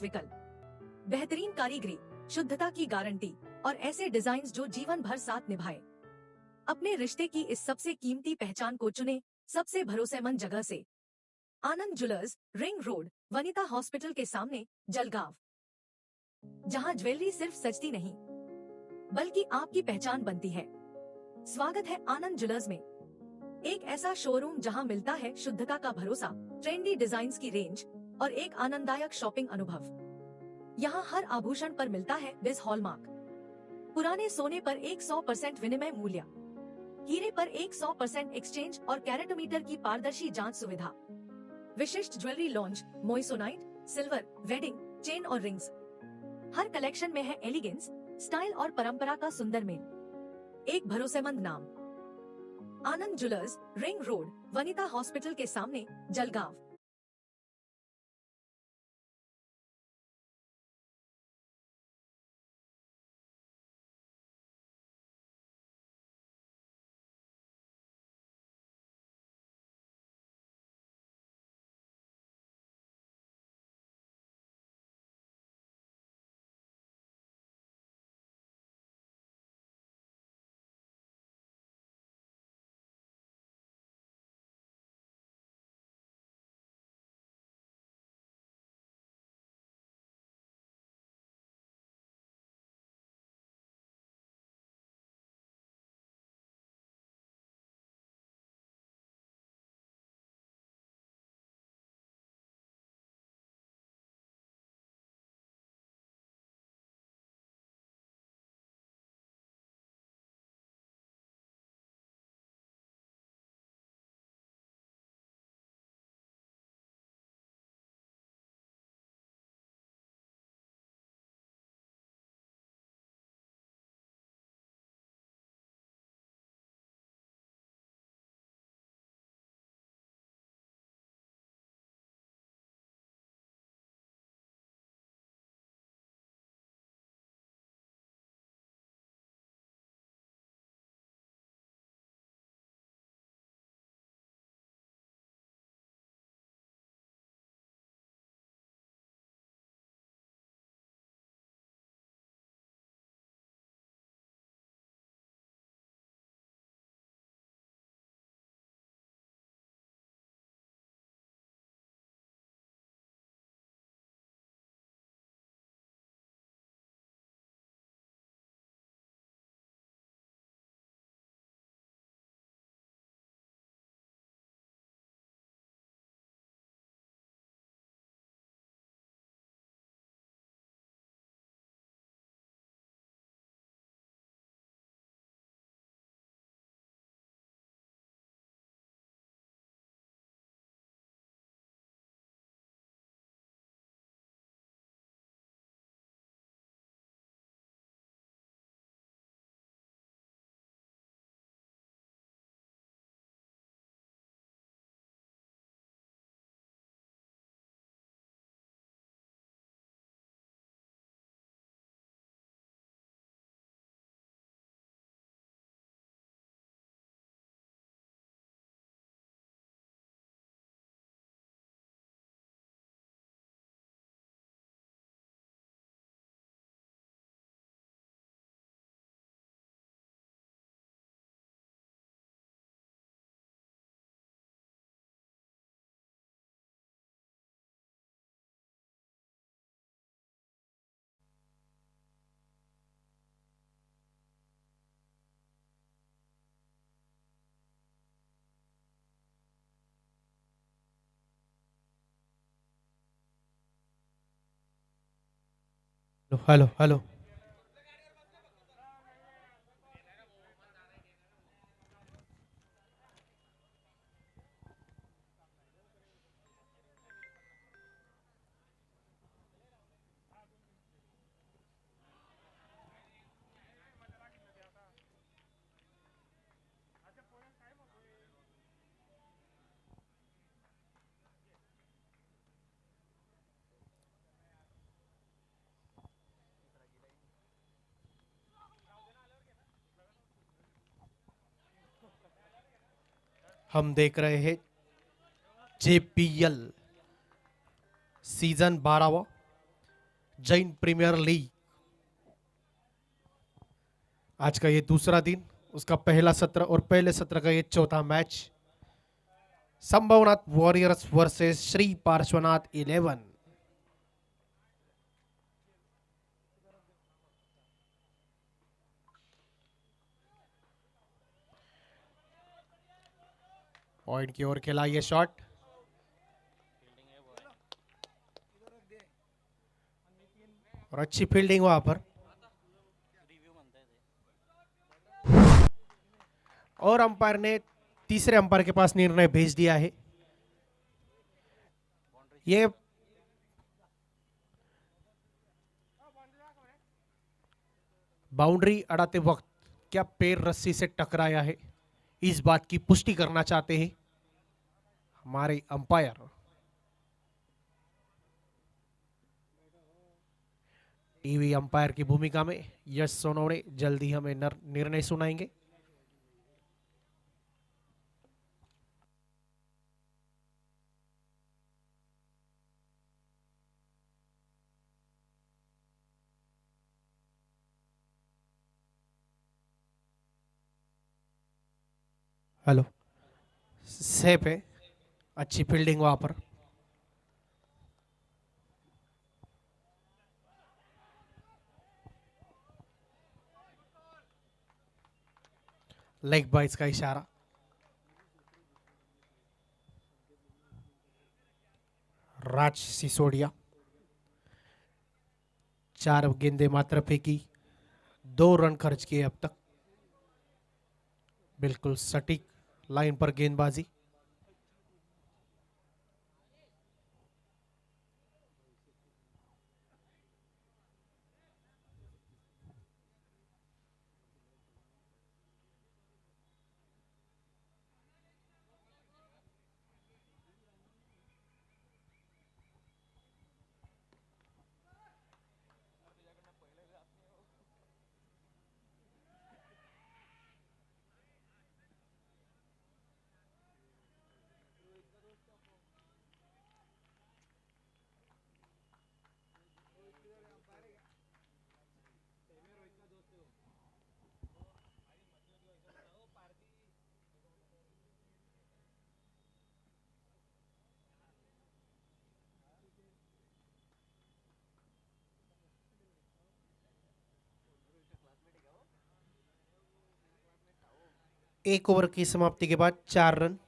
विकल्प। बेहतरीन कारीगरी, शुद्धता की गारंटी और ऐसे डिजाइन जो जीवन भर साथ निभाए। अपने रिश्ते की इस सबसे कीमती पहचान को चुने सबसे भरोसेमंद जगह से। Anand Jewellers, Ring Road, Vanita Hospital के सामने, जलगांव। जहां ज्वेलरी सिर्फ सजती नहीं बल्कि आपकी पहचान बनती है। स्वागत है आनंद ज्वेलर्स में, एक ऐसा शोरूम जहां मिलता है शुद्धता का भरोसा, ट्रेंडी डिजाइन्स की रेंज और एक आनंददायक शॉपिंग अनुभव। यहाँ हर आभूषण पर मिलता है बिस हॉलमार्क। पुराने सोने पर 100% विनिमय मूल्य, हीरे पर 100% एक्सचेंज और कैरेटोमीटर की पारदर्शी जांच सुविधा। विशिष्ट jewellery launch, moissanite, silver, wedding, chain और रिंग्स। हर कलेक्शन में है एलिगेंस, स्टाइल और परंपरा का सुंदर मेल। एक भरोसेमंद नाम, Anand Jewellers, Ring Road, Vanita Hospital के सामने, जलगांव। Hello hello. हम देख रहे हैं JPL सीजन 12वां जैन प्रीमियर लीग। आज का ये दूसरा दिन, उसका पहला सत्र और पहले सत्र का ये चौथा match. Sambhavnath warriors versus Shri Parshvanath 11। Point की ओर खेला ये शॉट, और अच्छी फील्डिंग वहां पर। और अंपायर ने तीसरे अंपायर के पास निर्णय भेज दिया है। ये बाउंड्री अड़ाते वक्त क्या पैर रस्सी से टकराया है, इस बात की पुष्टि करना चाहते हैं हमारे अंपायर। टीवी अंपायर की भूमिका में यश सोनवणे जल्दी हमें निर्णय सुनाएंगे। हेलो, सेफ है, अच्छी फील्डिंग वहां पर। लेग बाइस का इशारा। राज सिसोदिया 4 गेंदे मात्र फेंकी, 2 रन खर्च किए अब तक। बिल्कुल सटीक लाइन पर गेंदबाजी। एक ओवर की समाप्ति के बाद 4 रन।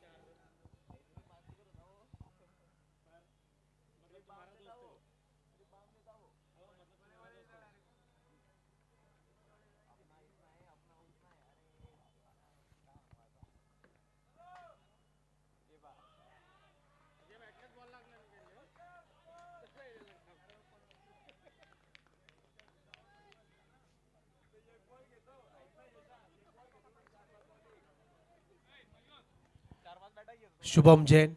शुभम जैन,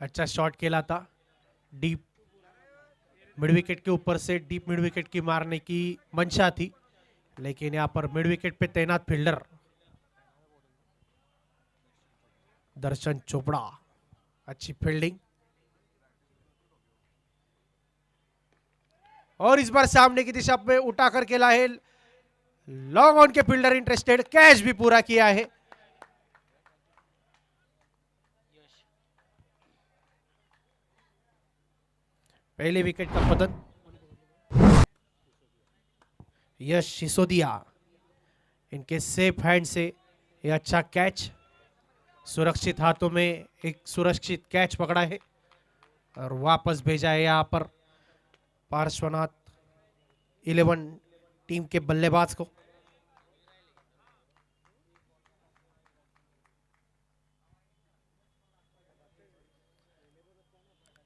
अच्छा शॉट खेला था, डीप मिड विकेट के ऊपर से डीप मिड विकेट की मारने की मंशा थी, लेकिन यहां पर मिड विकेट पे तैनात फील्डर दर्शन चोपड़ा, अच्छी फील्डिंग। और इस बार सामने की दिशा में उठाकर खेला है, लॉन्ग ऑन के फील्डर इंटरेस्टेड, कैच भी पूरा किया है। पहले विकेट का पतन यश सिसोदिया, इनके सेफ हैंड से यह अच्छा कैच, सुरक्षित हाथों में एक सुरक्षित कैच पकड़ा है और वापस भेजा है यहां पर पार्श्वनाथ 11 टीम के बल्लेबाज को।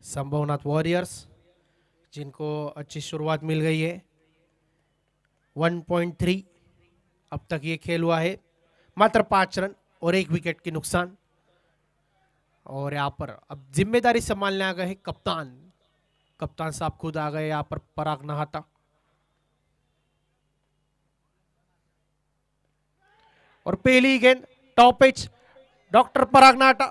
संभवनाथ वॉरियर्स जिनको अच्छी शुरुआत मिल गई है, 1.3 अब तक ये खेल हुआ है, मात्र 5 रन और 1 विकेट की नुकसान। और यहाँ पर अब जिम्मेदारी संभालने आ गए हैं कप्तान, कप्तान साहब खुद आ गए यहाँ पर पराग नहाता। और पहली गेंद टॉप पिच, डॉक्टर पराग नाटा,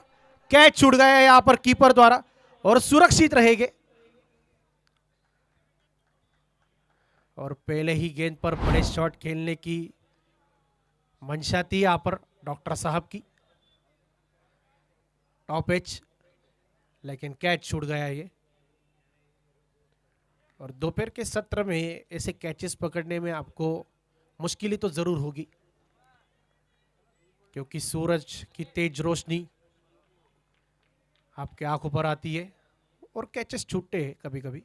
कैच छूट गया है यहां पर कीपर द्वारा और सुरक्षित रहेंगे। और पहले ही गेंद पर बड़े शॉट खेलने की मंशा थी यहां पर डॉक्टर साहब की। टॉप पिच, लेकिन कैच छूट गया ये। और दोपहर के सत्र में ऐसे कैचेस पकड़ने में आपको मुश्किलें तो जरूर होगी, क्योंकि सूरज की तेज रोशनी आपके आंखों पर आती है और कैचेस छूटते हैं कभी कभी।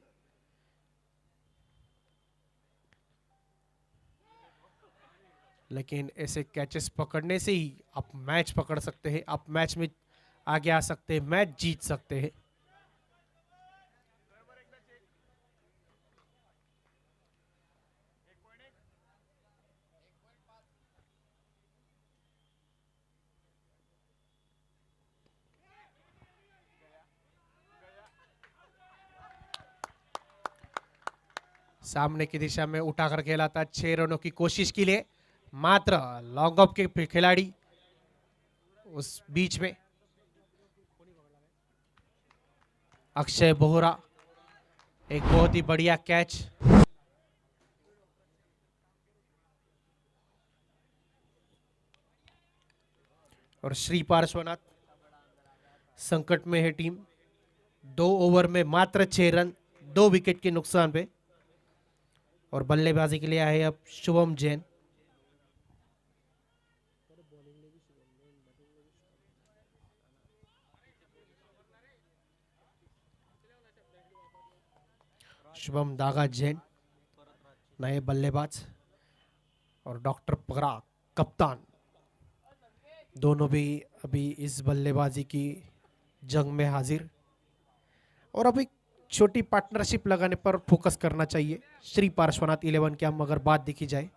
लेकिन ऐसे कैचेस पकड़ने से ही आप मैच पकड़ सकते हैं, आप मैच में आगे आ सकते हैं, मैच जीत सकते हैं। सामने की दिशा में उठाकर खेला था, 6 रनों की कोशिश के लिए, मात्र लॉन्ग ऑफ के खिलाड़ी उस बीच में। अक्षय बोहरा, एक बहुत ही बढ़िया कैच। और श्री पार्श्वनाथ, संकट में है टीम, 2 ओवर में मात्र 6 रन, 2 विकेट के नुकसान पे। और बल्लेबाजी के लिए आए अब शुभम जैन। शुभम दागा जैन नए बल्लेबाज और डॉक्टर पराग कप्तान, दोनों भी अभी इस बल्लेबाजी की जंग में हाजिर। और अभी छोटी पार्टनरशिप लगाने पर फोकस करना चाहिए श्री पार्श्वनाथ 11 की, हम अगर बात देखी जाए।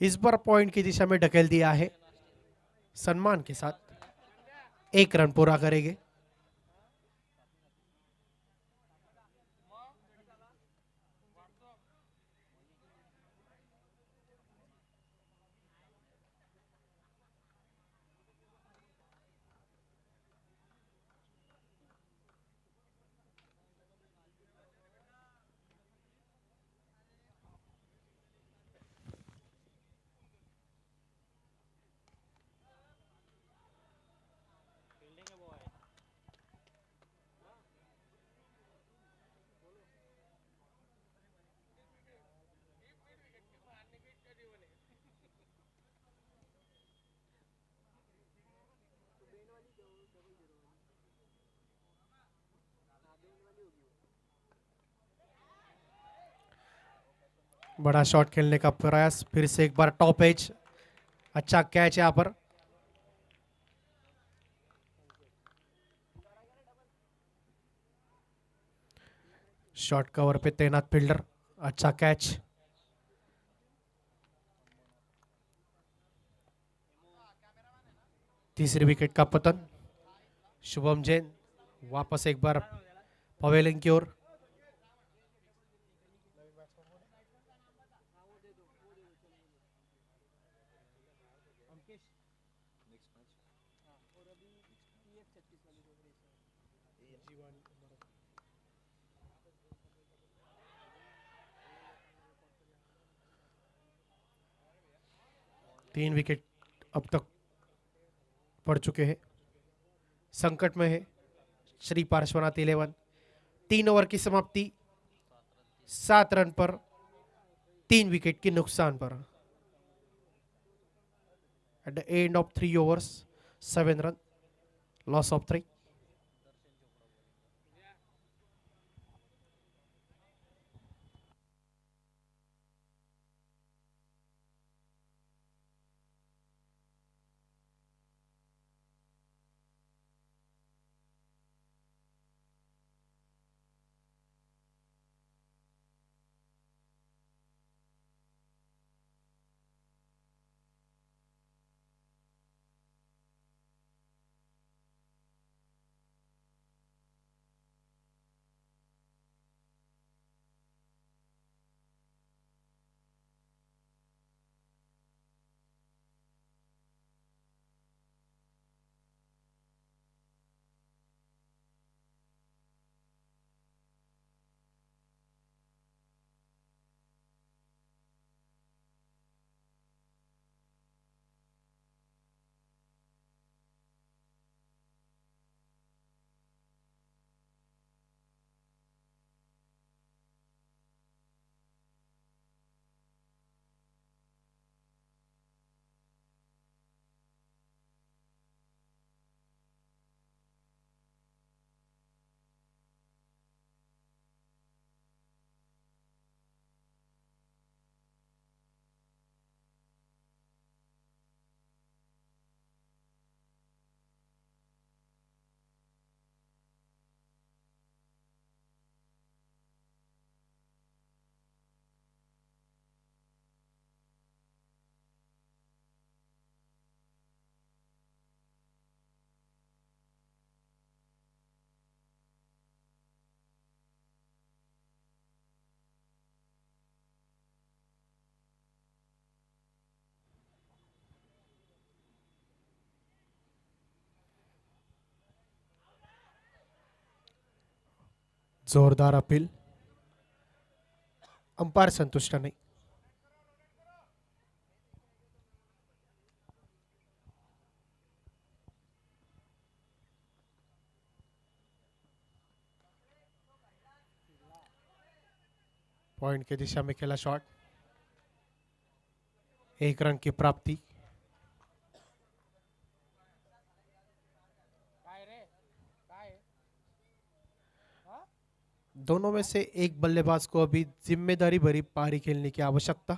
इस बार पॉइंट की दिशा में ढकेल दिया है, सम्मान के साथ 1 रन पूरा करेंगे। बड़ा शॉट खेलने का प्रयास, फिर से एक बार टॉप एज, अच्छा कैच यहां पर। शॉर्ट कवर पे तैनात फील्डर, अच्छा कैच। तीसरी विकेट का पतन, शुभम जैन वापस एक बार पवेलियन की ओर। तीन विकेट अब तक पड़ चुके हैं, संकट में है श्री पार्श्वनाथ 11। 3 ओवर की समाप्ति, 7 रन पर, 3 विकेट के नुकसान पर। At the end of 3 overs 7 run, loss of 3. जोरदार अपील, अंपायर संतुष्ट नहीं. पॉइंट की दिशा में खेला शॉट, 1 रन की प्राप्ति. दोनों में से एक बल्लेबाज को अभी जिम्मेदारी भरी पारी खेलने की आवश्यकता.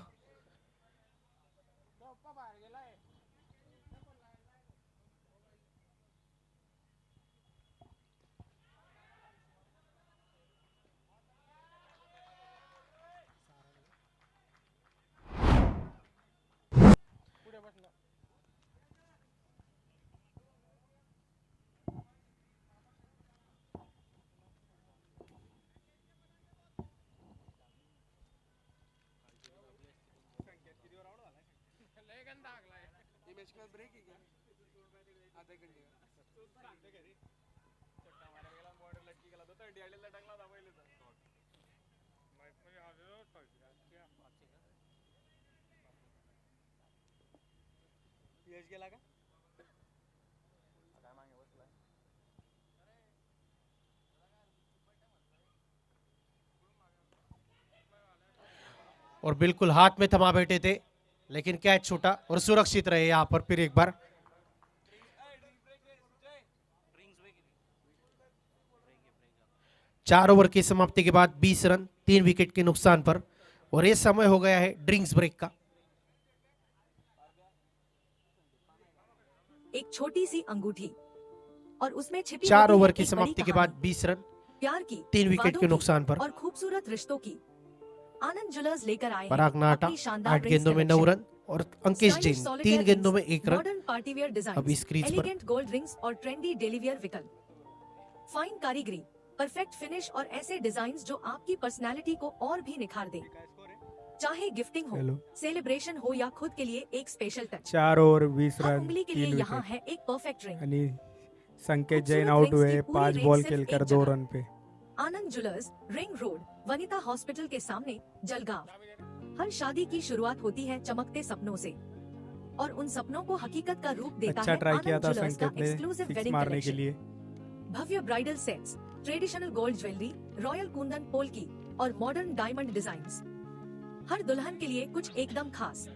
और बिल्कुल हाथ में थमा बैठे थे, लेकिन कैच छूटा और सुरक्षित रहे यहां पर फिर एक बार. चार ओवर की समाप्ति के बाद 20 रन 3 विकेट के नुकसान पर, और ये समय हो गया है ड्रिंक्स ब्रेक का. एक छोटी सी अंगूठी और उसमें छिपी 4 होती ओवर है की एक समाप्ति बड़ी के बाद कहानी, 20 रन प्यार की, 3 विकेट वादों के की नुकसान पर. और खूबसूरत रिश्तों की. आनंद ज्वेलर्स लेकर आए हैं पराग नाटा अपनी शानदार 8 गेंदों में 9 रन, और अंकिश स्टाइलिश जैन सॉलिटेयर 3 गेंदों में रिंग्स, 1 रन. मॉडर्न पार्टीवेयर अब डिजाइन, इस क्रीज पर एलिगेंट गोल्ड रिंग्स और ट्रेंडी डेलीवियर विकल्प. फाइन कारीगरी, परफेक्ट फिनिश और ऐसे डिजाइन्स जो आपकी पर्सनालिटी को और भी निखार दे. चाहे गिफ्टिंग हो, सेलिब्रेशन हो या खुद के लिए एक स्पेशल टच. 4 ओवर 20 हर रन उंगली के 3 लिए यहाँ विकेट. है एक परफेक्ट रिंग. आणि संकेत जैन खूबसूरत आउट रिंग्स हुए की पूरी 5 रेंज बॉल सिर्फ खेलकर एक 2 जगह. रन पे. Anand Jewellers, Ring Road, Vanita Hospital के सामने, जलगांव. हर शादी की शुरुआत होती है चमकते सपनों से, और उन सपनों को हकीकत का रूप देता अच्छा है ट्राई किया आनंद था ज्वेलर्स का संकेत ने एक्सक्लूसिव 6 वेडिंग मारने के कलेक्शन. लिए. भव्य bridal sets, traditional gold jewellery, royal kundan polki और मॉडर्न डायमंड डिजाइन्स. हर दुल्हन के लिए कुछ एकदम खास.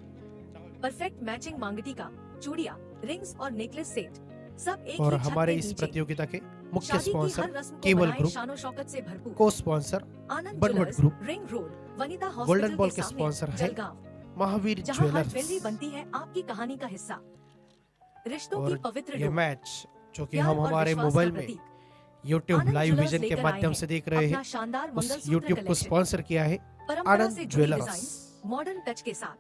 परफेक्ट मैचिंग मांगटिका, चूड़िया, रिंग्स और नेकलेस सेट, सब एक और ही छत हमारे के इस नीचे। प्रतियोगिता के मुख्य शादी की स्पॉन्सर हर रस्म को केबल बनाए ग्रुप, शानो शौकत से भरपूर। को स्पॉन्सर आनंद बनवट Jewellers, group, Ring Road, Vanita golden Hospital ball के के सामने, स्पॉन्सर है जलगांव, महावीर जहां हर फिल्मी ज्वेलर्स। बनती है आपकी कहानी का हिस्सा। रिश्तों की और पवित्र ये डोर, मैच जो कि प्यार हम और हमारे विश्वास का मोबाइल में प्रतीक। YouTube आनंद लाइव ज्वेलर्स विजन के लेकर आए माध्यम हैं से देख रहे अपना हैं, शानदार उस मंगलसूत्र YouTube को कलेक्शन। स्पॉन्सर किया है परंपरा से आनंद जुड़े ज्वेलर्स। डिजाइन्स, मॉडर्न टच के साथ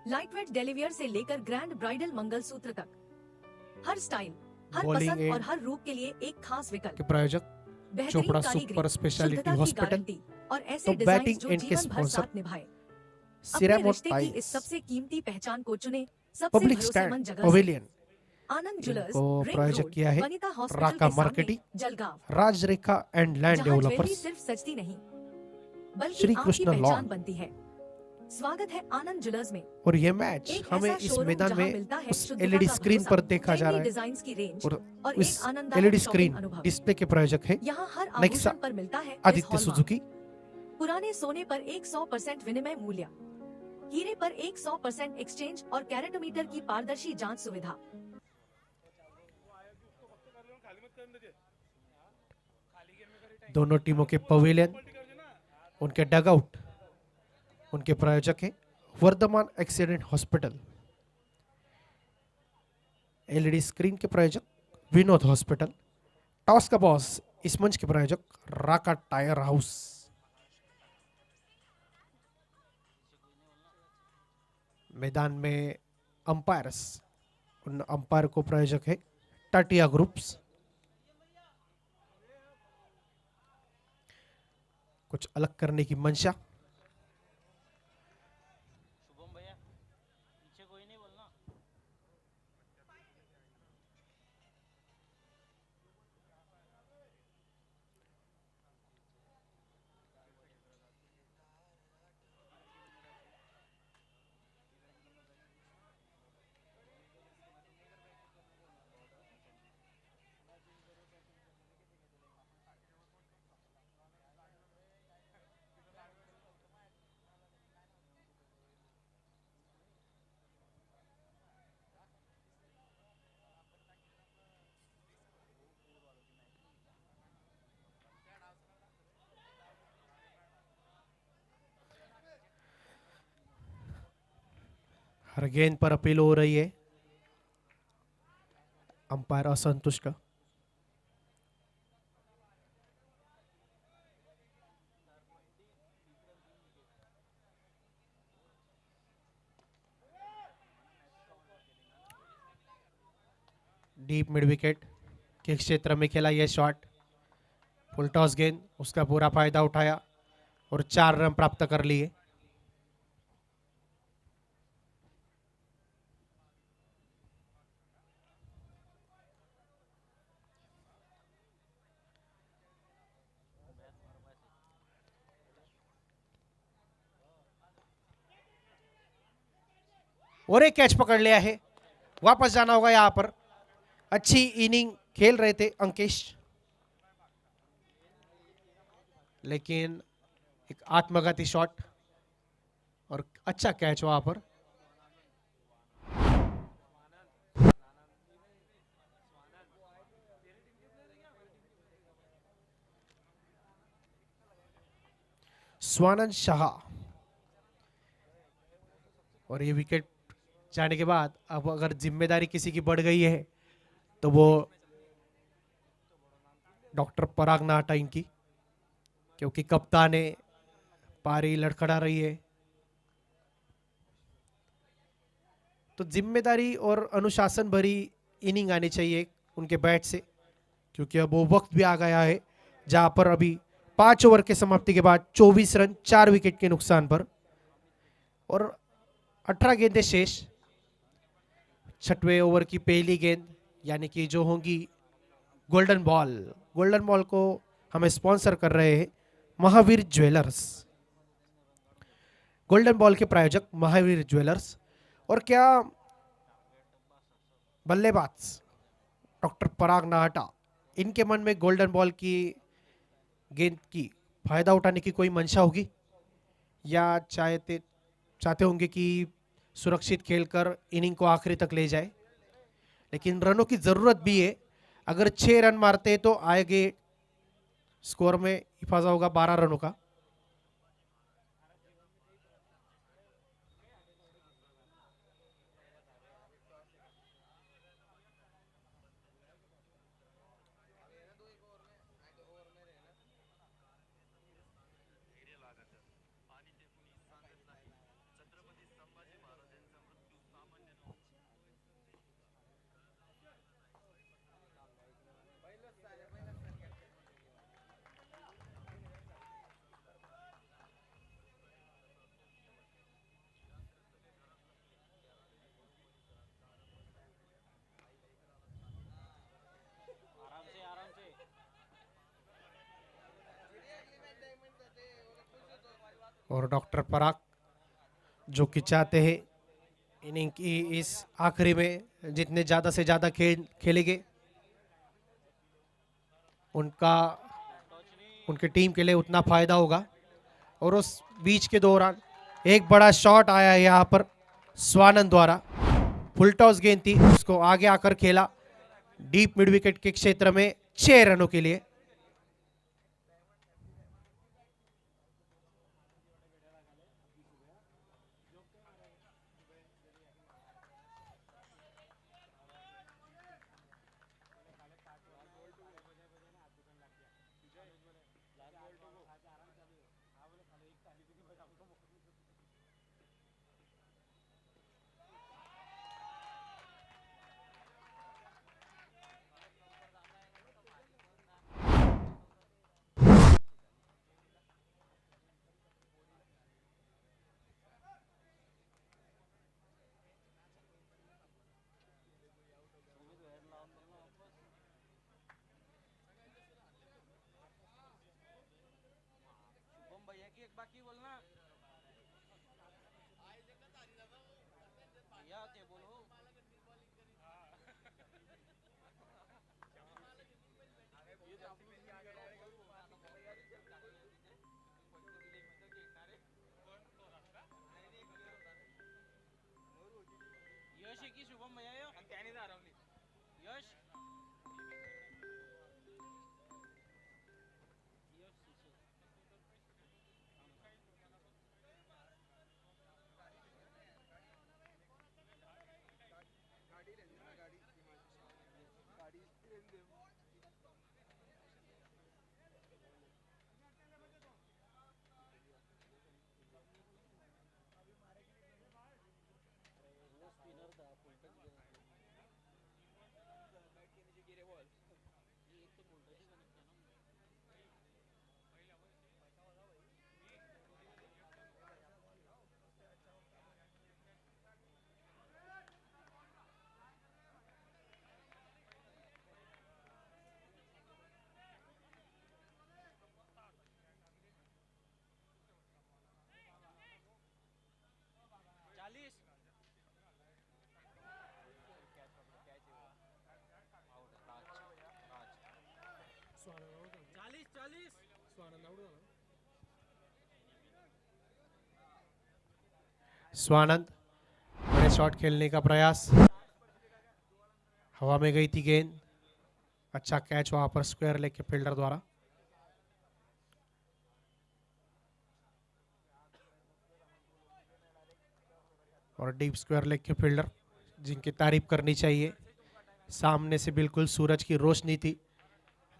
लाइटवेट डेलिवियर से लेकर ग्रैंड ब्राइडल मंगलसूत्र तक, हर स्टाइल, हर बॉलिंग पसंद एंड और हर रूप के लिए एक खास विकल्प। के प्रायोजक बेहतरीन चोपड़ा कारीगरी, सुपर स्पेशलिटी शुद्धता की हॉस्पिटल, गारंटी और ऐसे तो डिजाइन्स बैटिंग जो एंड के जीवन भर स्पॉन्सर साथ निभाए। अपने सिरामोट रिश्ते की इस टाइल्स, सबसे कीमती पहचान को चुने सबसे पब्लिक भरोसेमंद स्टैंड जगह से। पवेलियन, आनंद ज्वेलर्स, इनको रिंग प्रायोजक रोड, किया है वनिता हॉस्पिटल राका के सामने, मार्केटिंग, जलगांव, राजरेखा एंड लैंड जहां ज्वेलरी डेवलपर्स, सिर्फ सजती नहीं बल्कि श्री आपकी कृष्ण पहचान लॉन। बनती है। स्वागत है आनंद ज्वेलर्स में। और ये मैच एक हमें ऐसा इस शोरूम मैदान जहां में मिलता है उस शुद्धता एलईडी का स्क्रीन भरोसा, पर देखा जा trendy रहा है डिजाइन्स की रेंज और और उस एक आनंददायक एलईडी शॉपिंग स्क्रीन अनुभव। डिस्प्ले के प्रायोजक है यहाँ हर नेक्सा आभूषण पर मिलता है आदित्य हॉलमार्क। सुजुकी। पुराने सोने पर 100% विनिमय मूल्य, हीरे पर 100% एक्सचेंज और कैरेटोमीटर की पारदर्शी जांच सुविधा। दोनों टीमों के पवेलियन, उनके डगआउट, उनके प्रायोजक है Vardhaman accident hospital, LED screen के प्रायोजक विनोद हॉस्पिटल, टॉस का बॉस इस मंच के प्रायोजक राका टायर हाउस। मैदान में अंपायर्स, उन अंपायर को प्रायोजक है टाटिया ग्रुप्स। कुछ अलग करने की मंशा, हर गेंद पर अपील हो रही है, अंपायर असंतुष्ट। डीप मिड विकेट के क्षेत्र में खेला यह शॉट, फुल टॉस गेंद, उसका पूरा फायदा उठाया और 4 रन प्राप्त कर लिए। और एक कैच पकड़ लिया है, वापस जाना होगा यहां पर। अच्छी इनिंग खेल रहे थे अंकेश, लेकिन एक आत्मघाती शॉट और अच्छा कैच वहां पर। स्वानंद शाह, और ये विकेट जाने के बाद अब अगर जिम्मेदारी किसी की बढ़ गई है तो वो डॉक्टर पराग नाहटा इनकी, क्योंकि कप्तान है, पारी लड़खड़ा रही है, तो जिम्मेदारी और अनुशासन भरी इनिंग आनी चाहिए उनके बैट से, क्योंकि अब वो वक्त भी आ गया है जहां पर अभी 5 ओवर के समाप्ति के बाद 24 रन 4 विकेट के नुकसान पर और 18 गेंदें शेष। 6वें ओवर की पहली गेंद यानी कि जो होंगी गोल्डन बॉल को हमें स्पॉन्सर कर रहे हैं महावीर ज्वेलर्स, गोल्डन बॉल के प्रायोजक महावीर ज्वेलर्स। और क्या बल्लेबाज डॉक्टर पराग नाहटा, इनके मन में गोल्डन बॉल की गेंद की फायदा उठाने की कोई मंशा होगी, या चाहते होंगे कि सुरक्षित खेलकर इनिंग को आखिरी तक ले जाए। लेकिन रनों की जरूरत भी है। अगर 6 रन मारते हैं तो आगे स्कोर में इफाजा होगा 12 रनों का। और डॉक्टर पराग जो कि चाहते हैं इनिंग की इस आखिरी में जितने ज्यादा से ज्यादा खेलेंगे उनका उनकी टीम के लिए उतना फायदा होगा। और उस बीच के दौरान एक बड़ा शॉट आया है यहाँ पर स्वानंद द्वारा। फुल टॉस गेंद थी, उसको आगे आकर खेला डीप मिड विकेट के क्षेत्र में 6 रनों के लिए। स्वानंद बड़े शॉट खेलने का प्रयास, हवा में गई थी गेंद, अच्छा कैच वहां पर स्क्वायर लेग के फील्डर द्वारा। और डीप स्क्वायर लेग के फील्डर जिनकी तारीफ करनी चाहिए, सामने से बिल्कुल सूरज की रोशनी थी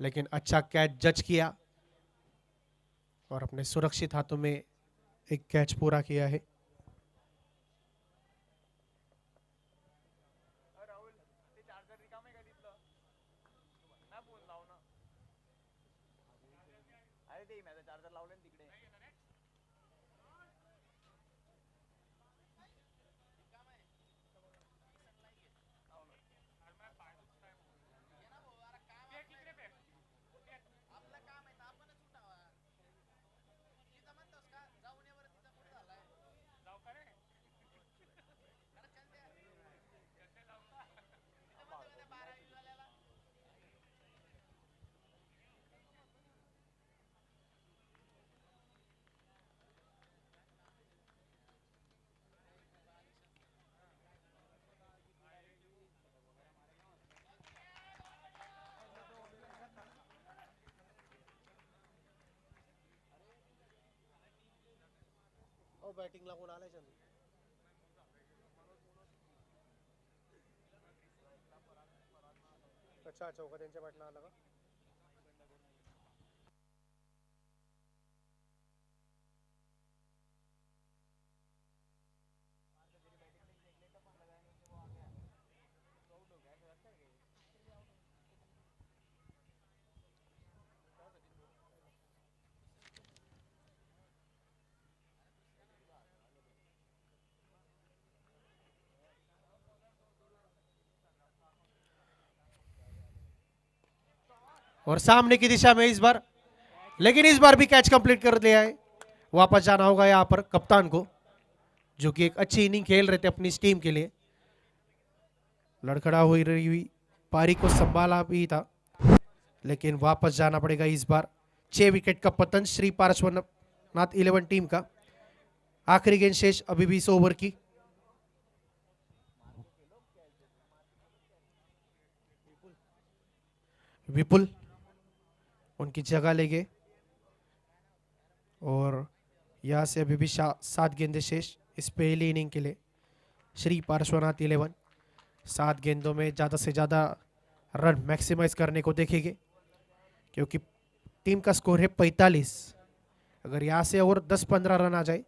लेकिन अच्छा कैच जज किया और अपने सुरक्षित हाथों में एक कैच पूरा किया है। बॅटिंगला कोण आलाय चंदू? अच्छा चौका त्यांच्या बॅटला आला का? और सामने की दिशा में इस बार, लेकिन इस बार भी कैच कंप्लीट कर लिया है। वापस जाना होगा यहां पर कप्तान को, जो कि एक अच्छी इनिंग खेल रहे थे अपनी इस टीम के लिए। लड़खड़ा हुई रही हुई पारी को संभाला भी था, लेकिन वापस जाना पड़ेगा इस बार। 6 विकेट का पतन श्री पार्श्वनाथ 11 टीम का। आखिरी गेंद शेष अभी भी इस ओवर की। विपुल उनकी जगह ले गए और यहां से अभी भी 7 गेंदें शेष इस पहली इनिंग के लिए। श्री पार्श्वनाथ 11 7 गेंदों में ज़्यादा से ज़्यादा रन मैक्सिमाइज करने को देखेंगे, क्योंकि टीम का स्कोर है 45। अगर यहाँ से और 10-15 रन आ जाए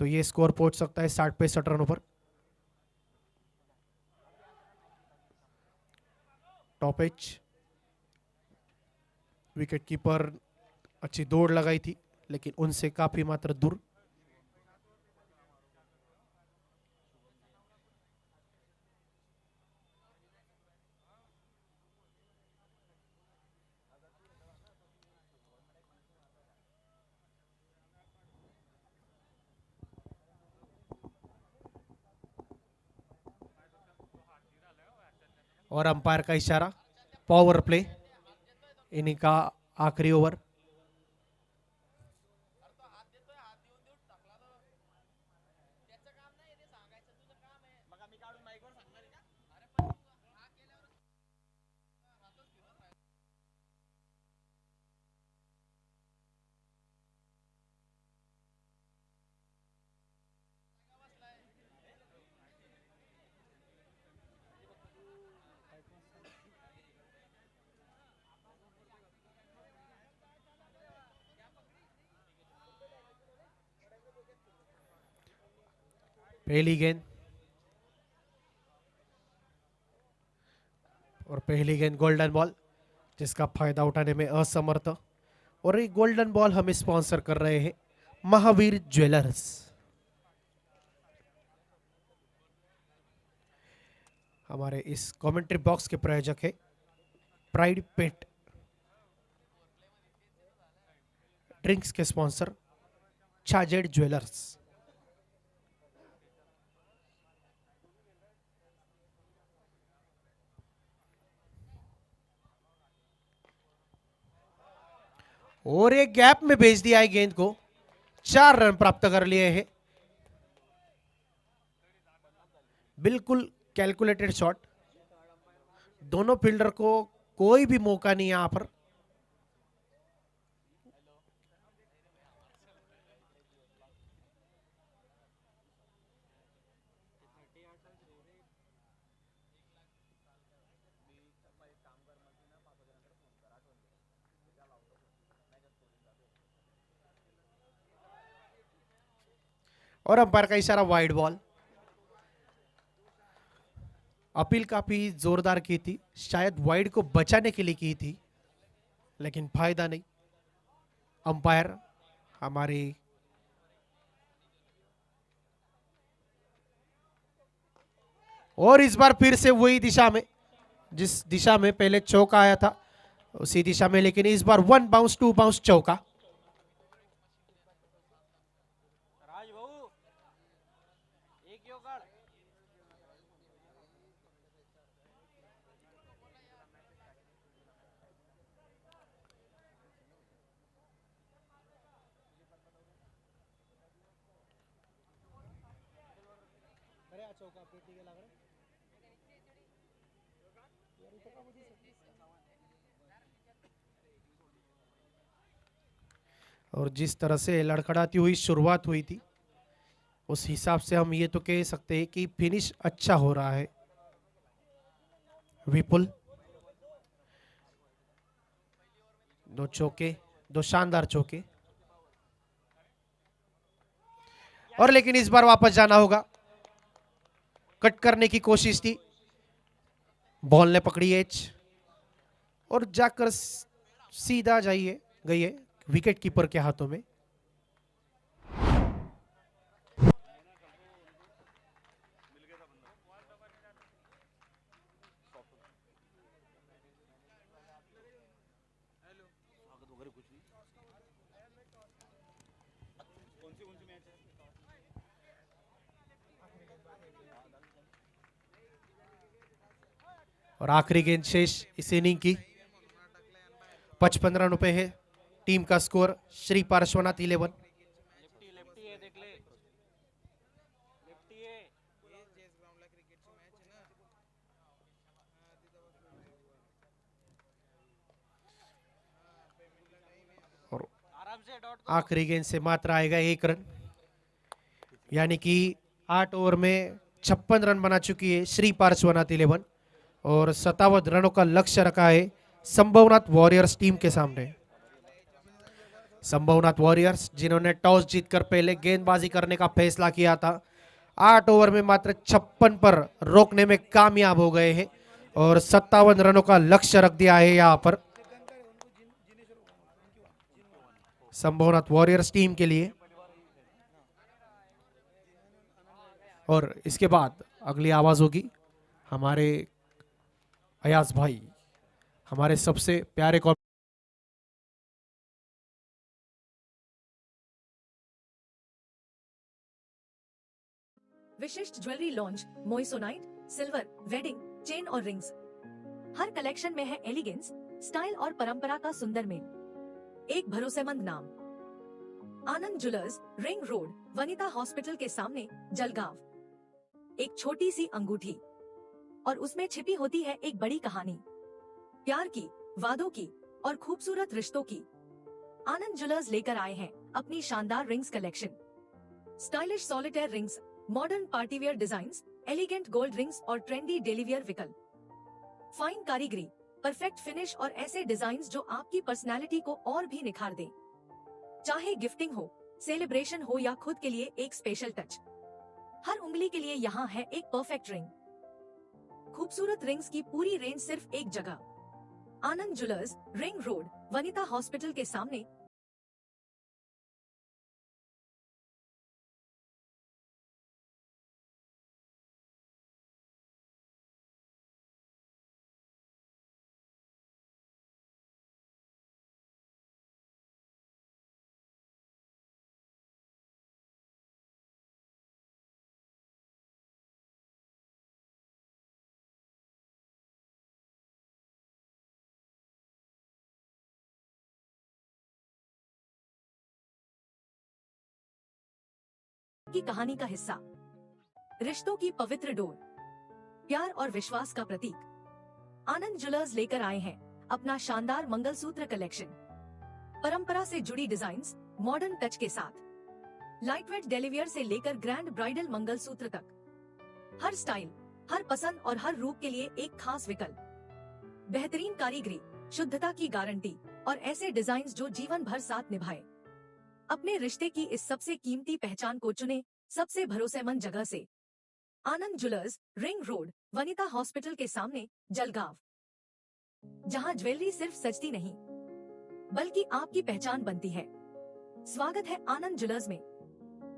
तो ये स्कोर पहुंच सकता है 60-65 रनों पर। टॉप एज विकेट कीपर अच्छी दौड़ लगाई थी, लेकिन उनसे काफी मात्र दूर। और अंपायर का इशारा, पावर प्ले, इन्हीं का आखिरी ओवर। पहली गेंद और पहली गेंद गोल्डन बॉल, जिसका फायदा उठाने में असमर्थ। और ये गोल्डन बॉल हमें स्पॉन्सर कर रहे हैं महावीर ज्वेलर्स। हमारे इस कमेंट्री बॉक्स के प्रायोजक है प्राइड पेट ड्रिंक्स के स्पॉन्सर छाजेड ज्वेलर्स। और एक गैप में भेज दिया है गेंद को, 4 रन प्राप्त कर लिए हैं। बिल्कुल कैलकुलेटेड शॉट, दोनों फील्डर को कोई भी मौका नहीं यहां पर। और अंपायर का इशारा, वाइड बॉल। अपील काफी जोरदार की थी, शायद वाइड को बचाने के लिए की थी, लेकिन फायदा नहीं। अंपायर हमारी और इस बार फिर से वही दिशा में, जिस दिशा में पहले चौका आया था उसी दिशा में, लेकिन इस बार 1 बाउंस 2 बाउंस चौका। और जिस तरह से लड़खड़ाती हुई शुरुआत हुई थी, उस हिसाब से हम ये तो कह सकते हैं कि फिनिश अच्छा हो रहा है। विपुल, दो चौके, दो शानदार चौके, और लेकिन इस बार वापस जाना होगा। कट करने की कोशिश थी, बॉल ने पकड़ी एज और जाकर सीधा जाइए गई है विकेट कीपर के हाथों में। और आखिरी गेंद शेष इस इनिंग की। 55 रन पे है टीम का स्कोर। श्री पार्श्वनाथ 11। और आखिरी गेंद से मात्र आएगा 1 रन, यानी कि 8 ओवर में 56 रन बना चुकी है श्री पार्श्वनाथ 11 और 57 रनों का लक्ष्य रखा है संभवनाथ वॉरियर्स टीम के सामने। संभवनाथ वॉरियर्स जिन्होंने टॉस जीतकर पहले गेंदबाजी करने का फैसला किया था, 8 ओवर में मात्र 56 पर रोकने में कामयाब हो गए हैं और 57 रनों का लक्ष्य रख दिया है यहां पर संभवनाथ वॉरियर्स टीम के लिए। और इसके बाद अगली आवाज होगी हमारे अयाज भाई, हमारे सबसे प्यारे विशिष्ट jewellery launch, moissanite, silver, wedding, chain और रिंग्स। हर कलेक्शन में है एलिगेंस, स्टाइल और परंपरा का सुंदर मेल। एक भरोसेमंद नाम, Anand Jewellers, Ring Road, Vanita Hospital के सामने, जलगांव। एक छोटी सी अंगूठी और उसमें छिपी होती है एक बड़ी कहानी, प्यार की, वादों की और खूबसूरत रिश्तों की। आनंद ज्वेलर्स लेकर आए हैं अपनी शानदार rings collection. Stylish solitaire rings, modern partywear designs, elegant gold rings और ट्रेंडी डेलीवियर विकल्प। फाइन कारीगरी, परफेक्ट फिनिश और ऐसे डिजाइन्स जो आपकी पर्सनैलिटी को और भी निखार दें। चाहे गिफ्टिंग हो, सेलिब्रेशन हो या खुद के लिए एक स्पेशल टच, हर उंगली के लिए यहाँ है एक परफेक्ट रिंग। खूबसूरत रिंग्स की पूरी रेंज सिर्फ एक जगह, Anand Jewellers, Ring Road, Vanita Hospital के सामने। की कहानी का हिस्सा, रिश्तों की पवित्र डोर, प्यार और विश्वास का प्रतीक। आनंद ज्वेलर्स लेकर आए हैं अपना शानदार मंगलसूत्र कलेक्शन। परंपरा से जुड़ी डिजाइन्स, मॉडर्न टच के साथ। लाइटवेट डेलीवियर से लेकर ग्रैंड ब्राइडल मंगलसूत्र तक, हर स्टाइल, हर पसंद और हर रूप के लिए एक खास विकल्प। बेहतरीन कारीगरी, शुद्धता की गारंटी और ऐसे डिजाइन्स जो जीवन भर साथ निभाए। अपने रिश्ते की इस सबसे कीमती पहचान को चुने सबसे भरोसेमंद जगह से, Anand Jewellers, Ring Road, Vanita Hospital के सामने, जलगांव। जहां ज्वेलरी सिर्फ सजती नहीं बल्कि आपकी पहचान बनती है। स्वागत है आनंद ज्वेलर्स में,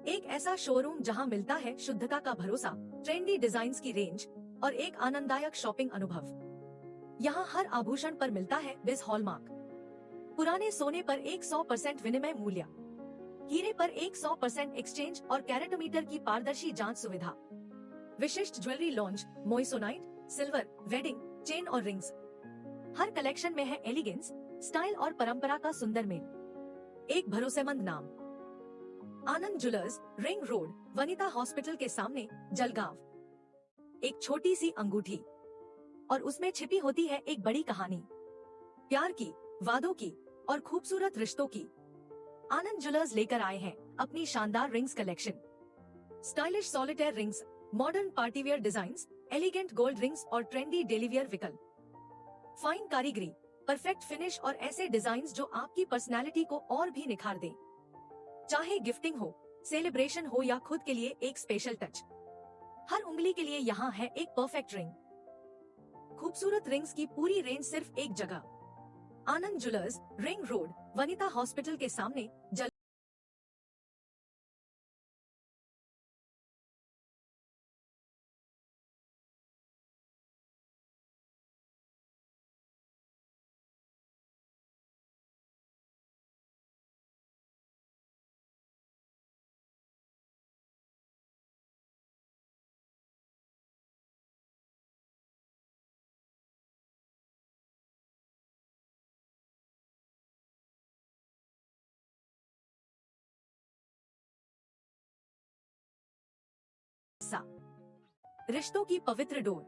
एक ऐसा शोरूम जहां मिलता है शुद्धता का भरोसा, ट्रेंडी डिजाइन्स की रेंज और एक आनंददायक शॉपिंग अनुभव। यहाँ हर आभूषण पर मिलता है बिस हॉलमार्क, पुराने सोने पर 100% विनिमय मूल्य, हीरे पर 100% एक्सचेंज और कैरेटोमीटर की पारदर्शी जांच सुविधा। विशिष्ट jewellery launch, moissanite, silver, wedding, chain और रिंग्स। हर कलेक्शन में है एलिगेंस, स्टाइल और परंपरा का सुंदर मेल। एक भरोसेमंद नाम, Anand Jewellers, Ring Road, Vanita Hospital के सामने, जलगांव। एक छोटी सी अंगूठी और उसमें छिपी होती है एक बड़ी कहानी, प्यार की, वादों की और खूबसूरत रिश्तों की। आनंद ज्वेलर्स लेकर आए हैं अपनी शानदार rings collection. Stylish solitaire rings, modern partywear designs, elegant gold rings और ट्रेंडी डेलीवियर विकल्प। फाइन कारीगरी, परफेक्ट फिनिश और ऐसे डिजाइन्स जो आपकी पर्सनैलिटी को और भी निखार दें। चाहे गिफ्टिंग हो, सेलिब्रेशन हो या खुद के लिए एक स्पेशल टच, हर उंगली के लिए यहाँ है एक परफेक्ट रिंग। खूबसूरत रिंग्स की पूरी रेंज सिर्फ एक जगह, Anand Jewellers, Ring Road, Vanita Hospital के सामने, जल। रिश्तों की पवित्र डोर,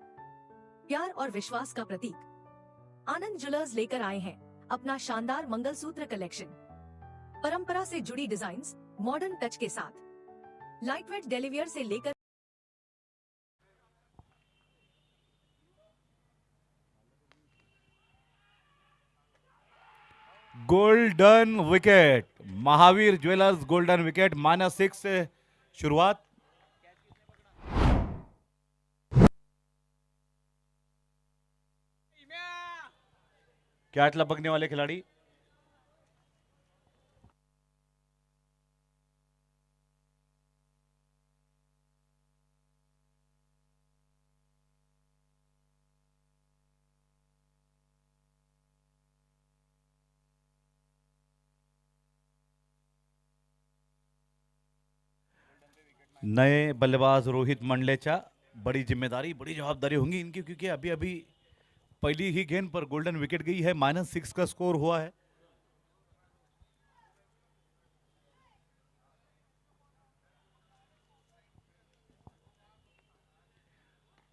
प्यार और विश्वास का प्रतीक। आनंद ज्वेलर्स लेकर आए हैं अपना शानदार मंगलसूत्र कलेक्शन। परंपरा से जुड़ी डिजाइन्स, मॉडर्न टच के साथ, लाइटवेट डेलीवियर से लेकर golden wicket, Mahavir jewellers golden wicket -6 से शुरुआत। कैच लपकने वाले खिलाड़ी नए बल्लेबाज रोहित मंडलेचा। बड़ी जिम्मेदारी, बड़ी जवाबदारी होंगी इनकी, क्योंकि अभी अभी पहली ही गेंद पर गोल्डन विकेट गई है। -6 का स्कोर हुआ है।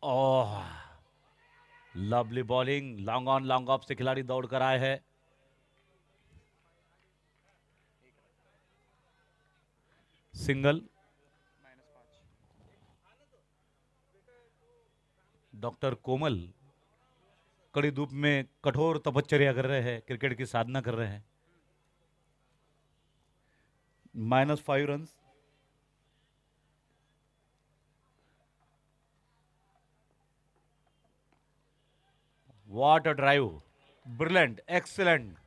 Oh, lovely bowling, long on long off से खिलाड़ी दौड़ कर आए हैं। सिंगल। डॉक्टर कोमल कड़ी धूप में कठोर तपश्चर्या कर रहे हैं, क्रिकेट की साधना कर रहे हैं। -5 run. What a drive! Brilliant, excellent,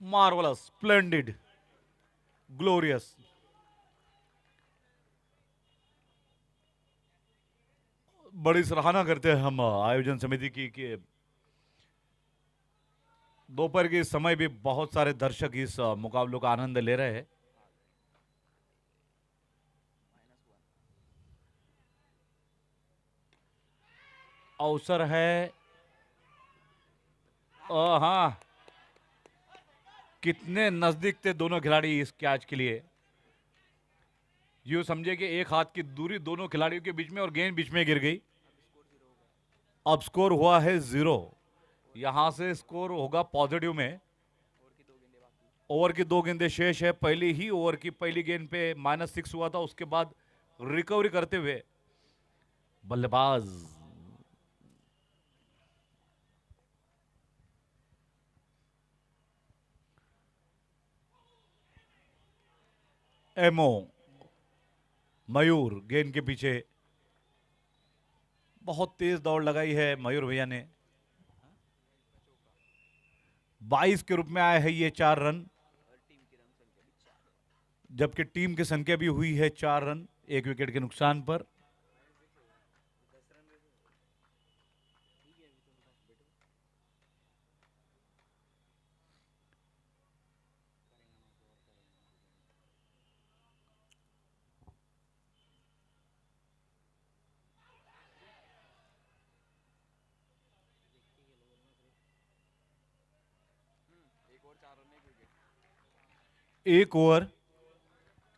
marvelous, splendid, glorious. बड़ी सराहना करते हैं हम आयोजन समिति की कि दोपहर के समय भी बहुत सारे दर्शक इस मुकाबलों का आनंद ले रहे हैं। अवसर है, हाँ, कितने नजदीक थे दोनों खिलाड़ी इस कैच के लिए। यूं समझे कि एक हाथ की दूरी दोनों खिलाड़ियों के बीच में और गेंद बीच में गिर गई। अब स्कोर हुआ है 0। यहां से स्कोर होगा पॉजिटिव में। ओवर की 2 गेंदें शेष है। पहली ही ओवर की पहली गेंद पे -6 हुआ था, उसके बाद रिकवरी करते हुए बल्लेबाज एमओ मयूर गेंद के पीछे बहुत तेज दौड़ लगाई है मयूर भैया ने। 22 के रूप में आए हैं ये 4 रन, जबकि टीम की संख्या भी हुई है 4 रन 1 विकेट के नुकसान पर। एक ओवर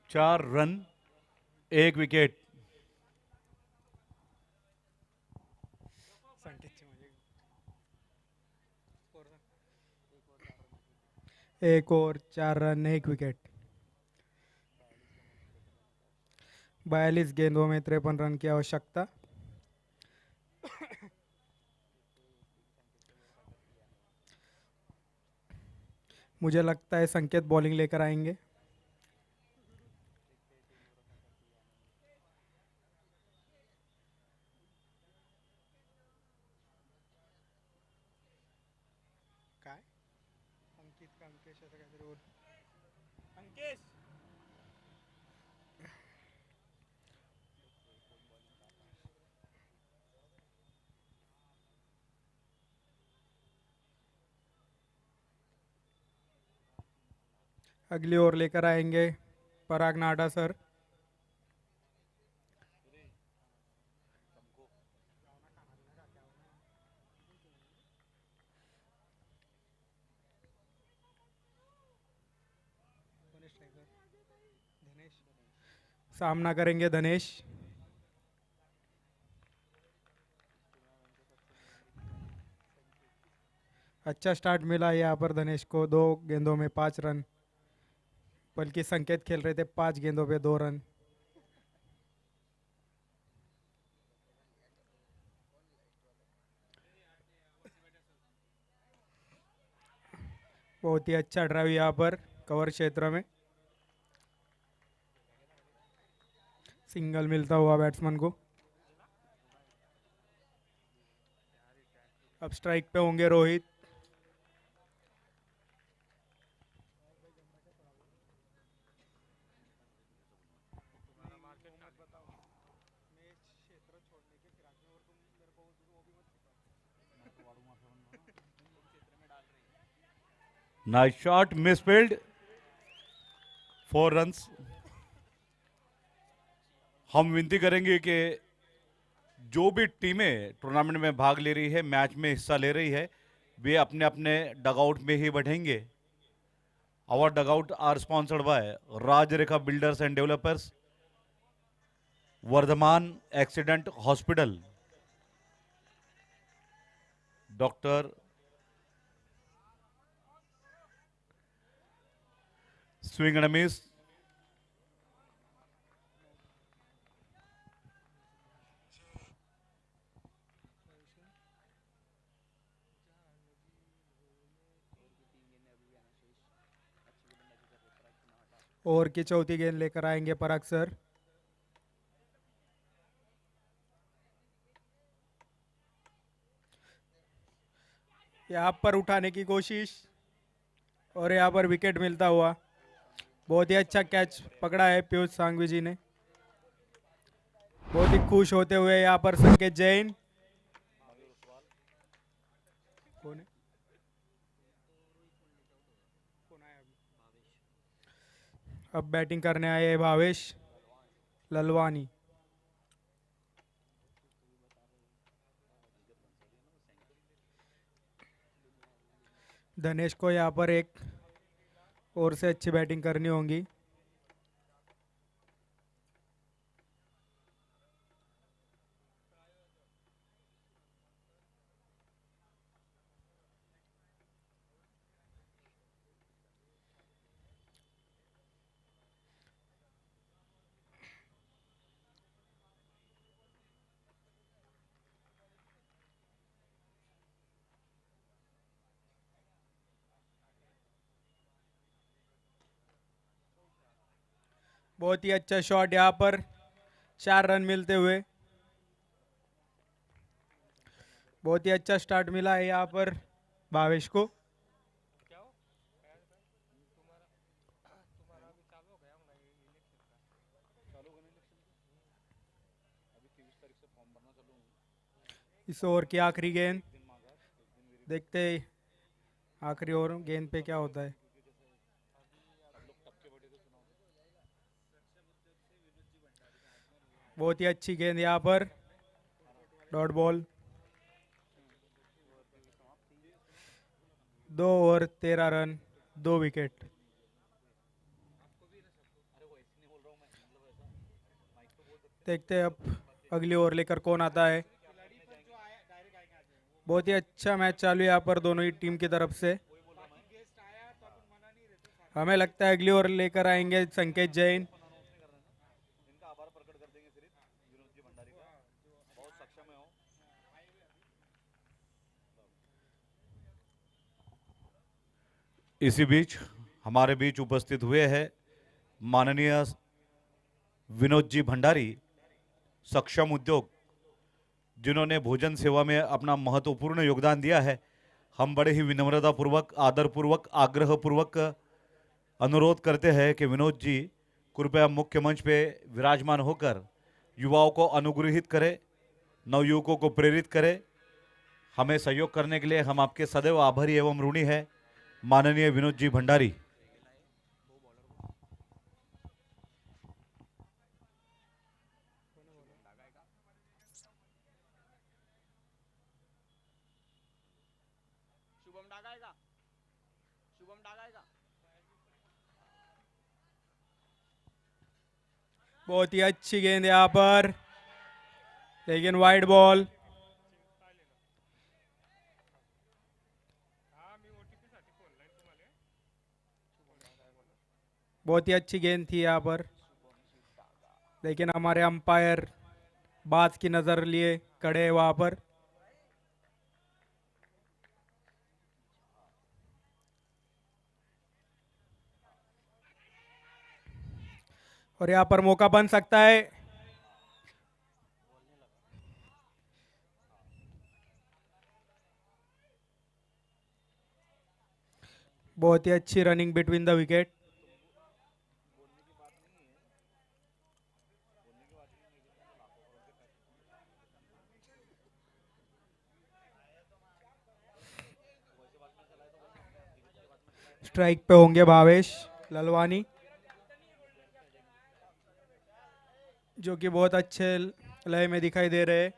4 रन 1 विकेट। एक ओवर 4 रन 1 विकेट। 42 गेंदों में 53 रन की आवश्यकता। मुझे लगता है संकेत बॉलिंग लेकर आएंगे। काय अंकित का अंकेश असं काहीतरी बोल. अंकेश अगली ओवर लेकर आएंगे पराग नाडा सर। सामना करेंगे धनेश। अच्छा स्टार्ट मिला यहाँ पर धनेश को, 2 गेंदों में 5 रन, बल्कि संकेत खेल रहे थे 5 गेंदों पे 2 रन। बहुत ही अच्छा ड्राइव यहाँ पर कवर क्षेत्र में, सिंगल मिलता हुआ बैट्समैन को। अब स्ट्राइक पे होंगे Rohit. Nice shot, misfield, 4 runs. हम विनती करेंगे कि जो भी टीमें टूर्नामेंट में भाग ले रही है, मैच में हिस्सा ले रही है, वे अपने अपने डगआउट में ही बैठेंगे। Our dugout are sponsored by Raj Rekha builders and developers, Vardhaman accident hospital, doctor swing and miss, over की चौथी गेंद लेकर आएंगे पराग सर। यहाँ पर उठाने की कोशिश और यहाँ पर विकेट मिलता हुआ। बहुत ही अच्छा कैच पकड़ा है पीयूष सांघवी जी ने। बहुत ही खुश होते हुए यहाँ पर संकेत जैन। कौन है? अब बैटिंग करने आए हैं भावेश ललवानी। धनेश को यहाँ पर एक और से अच्छी बैटिंग करनी होगी। बहुत ही अच्छा शॉट यहाँ पर, 4 रन मिलते हुए। बहुत ही अच्छा स्टार्ट मिला है यहाँ पर भावेश को। इस ओवर की आखिरी गेंद, देखते आखिरी ओवर गेंद पे क्या होता है। बहुत ही अच्छी गेंद यहाँ पर, dot ball. 2 over 13 run, 2 wicket. देखते हैं अब अगली ओवर लेकर कौन आता है। बहुत ही अच्छा मैच चालू है यहाँ पर दोनों ही टीम की तरफ से। हमें लगता है अगली ओवर लेकर आएंगे संकेत जैन। इसी बीच हमारे बीच उपस्थित हुए हैं माननीय विनोद जी भंडारी, सक्षम उद्योग, जिन्होंने भोजन सेवा में अपना महत्वपूर्ण योगदान दिया है। हम बड़े ही विनम्रतापूर्वक, आदरपूर्वक, आग्रहपूर्वक अनुरोध करते हैं कि विनोद जी कृपया मुख्य मंच पे विराजमान होकर युवाओं को अनुग्रहित करें, नवयुवकों को प्रेरित करें। हमें सहयोग करने के लिए हम आपके सदैव आभारी एवं ऋणी हैं, माननीय विनोद जी भंडारी। बहुत ही अच्छी गेंद यहाँ पर, लेकिन वाइड बॉल। बहुत ही अच्छी गेंद थी यहाँ पर, लेकिन हमारे अंपायर बात की नजर लिए खड़े हैं वहां पर। और यहाँ पर मौका बन सकता है। बहुत ही अच्छी running between the wicket. Strike पे होंगे भावेश ललवानी, जो कि बहुत अच्छे लय में दिखाई दे रहे हैं।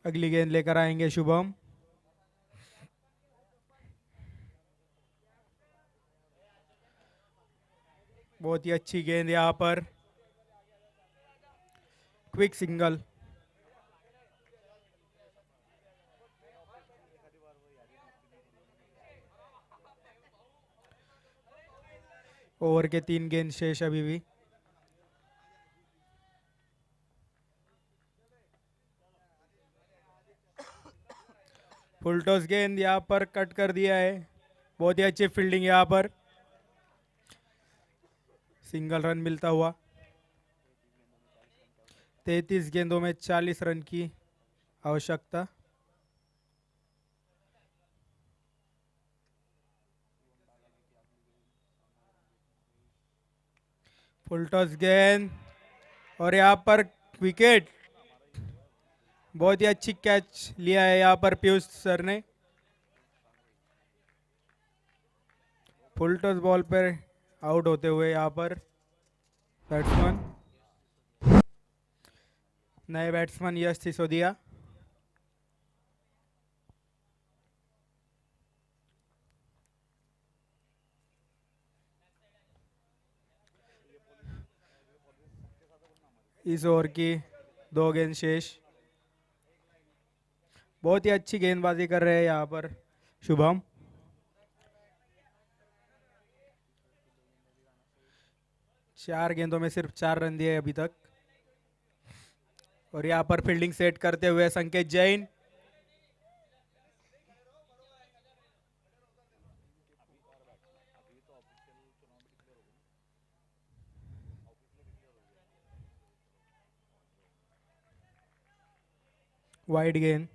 अगली गेंद लेकर आएंगे शुभम। बहुत ही अच्छी गेंद यहाँ पर, क्विक सिंगल। ओवर के 3 गेंद शेष अभी भी। फुल टॉस गेंद यहाँ पर कट कर दिया है। बहुत ही अच्छी फील्डिंग यहाँ पर, सिंगल रन मिलता हुआ। 33 गेंदों में 40 रन की आवश्यकता। फुल टॉस गेंद और यहाँ पर विकेट। बहुत ही अच्छी कैच लिया है यहाँ पर पीयूष सर ने। फुल टॉस बॉल पर आउट होते हुए यहाँ पर बैट्समैन, नए बैट्समैन यश सिसोदिया। इस ओवर की 2 गेंद शेष। बहुत ही अच्छी गेंदबाजी कर रहे हैं यहाँ पर शुभम। चार गेंदों में सिर्फ 4 रन दिए अभी तक। और यहाँ पर फील्डिंग सेट करते हुए संकेत जैन। वाइड गेंद।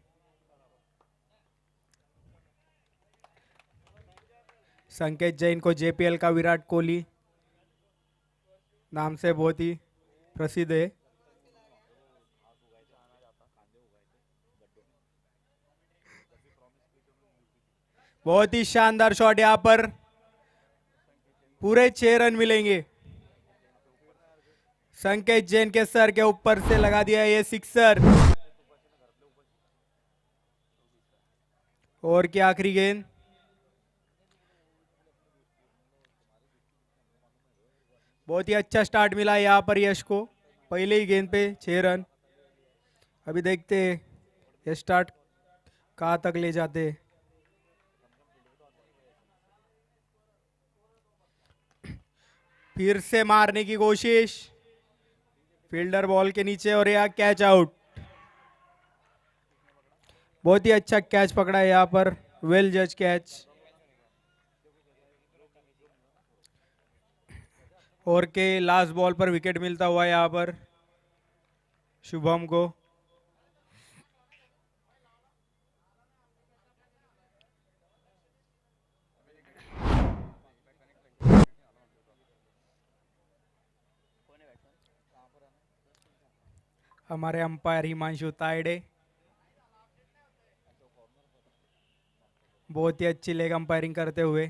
संकेत जैन को जेपीएल का विराट कोहली नाम से बहुत ही प्रसिद्ध है। बहुत ही शानदार शॉट यहाँ पर, पूरे 6 रन मिलेंगे। संकेत जैन के सर के ऊपर से लगा दिया ये सिक्सर। और की आखिरी गेंद। बहुत ही अच्छा स्टार्ट मिला यहाँ पर यश को, पहले ही गेंद पे 6 रन। अभी देखते हैं ये स्टार्ट कहाँ तक ले जाते। फिर से मारने की कोशिश, फील्डर बॉल के नीचे और यहाँ कैच आउट। बहुत ही अच्छा कैच पकड़ा है यहाँ पर, वेल जज कैच। और के लास्ट बॉल पर विकेट मिलता हुआ यहाँ पर शुभम को। हमारे अंपायर हिमांशु तायडे बहुत ही अच्छी लेग अंपायरिंग करते हुए।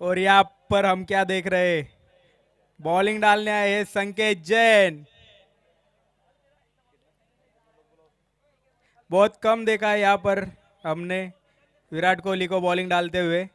और यहाँ पर हम क्या देख रहे हैं, बॉलिंग डालने आए हैं संकेत जैन। बहुत कम देखा है यहाँ पर हमने विराट कोहली को बॉलिंग डालते हुए।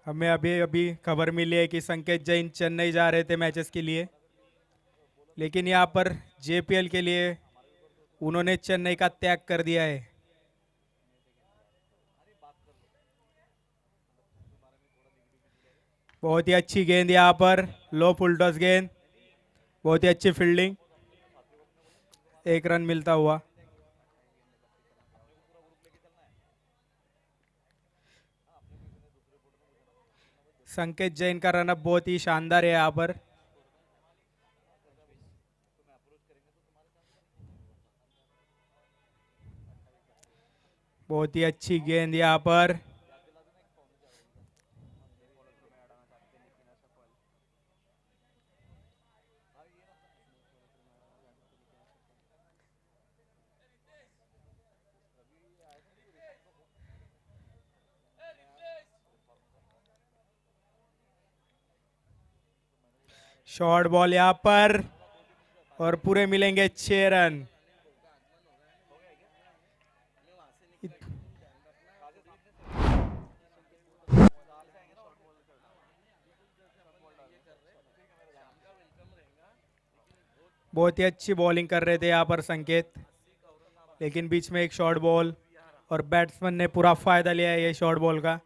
हमें अभी अभी खबर मिली है कि संकेत जैन चेन्नई जा रहे थे मैचेस के लिए, लेकिन यहाँ पर जेपीएल के लिए उन्होंने चेन्नई का त्याग कर दिया है। बहुत ही अच्छी गेंद यहाँ पर, लो फुल टॉस गेंद, बहुत ही अच्छी फील्डिंग, एक रन मिलता हुआ। संकेत जैन का रनअप बहुत ही शानदार है यहाँ पर। बहुत ही अच्छी गेंद यहाँ पर, शॉर्ट बॉल यहाँ पर और पूरे मिलेंगे 6 रन। बहुत ही अच्छी बॉलिंग कर रहे थे यहाँ पर संकेत, लेकिन बीच में एक शॉर्ट बॉल और बैट्समैन ने पूरा फायदा लिया है ये शॉर्ट बॉल का।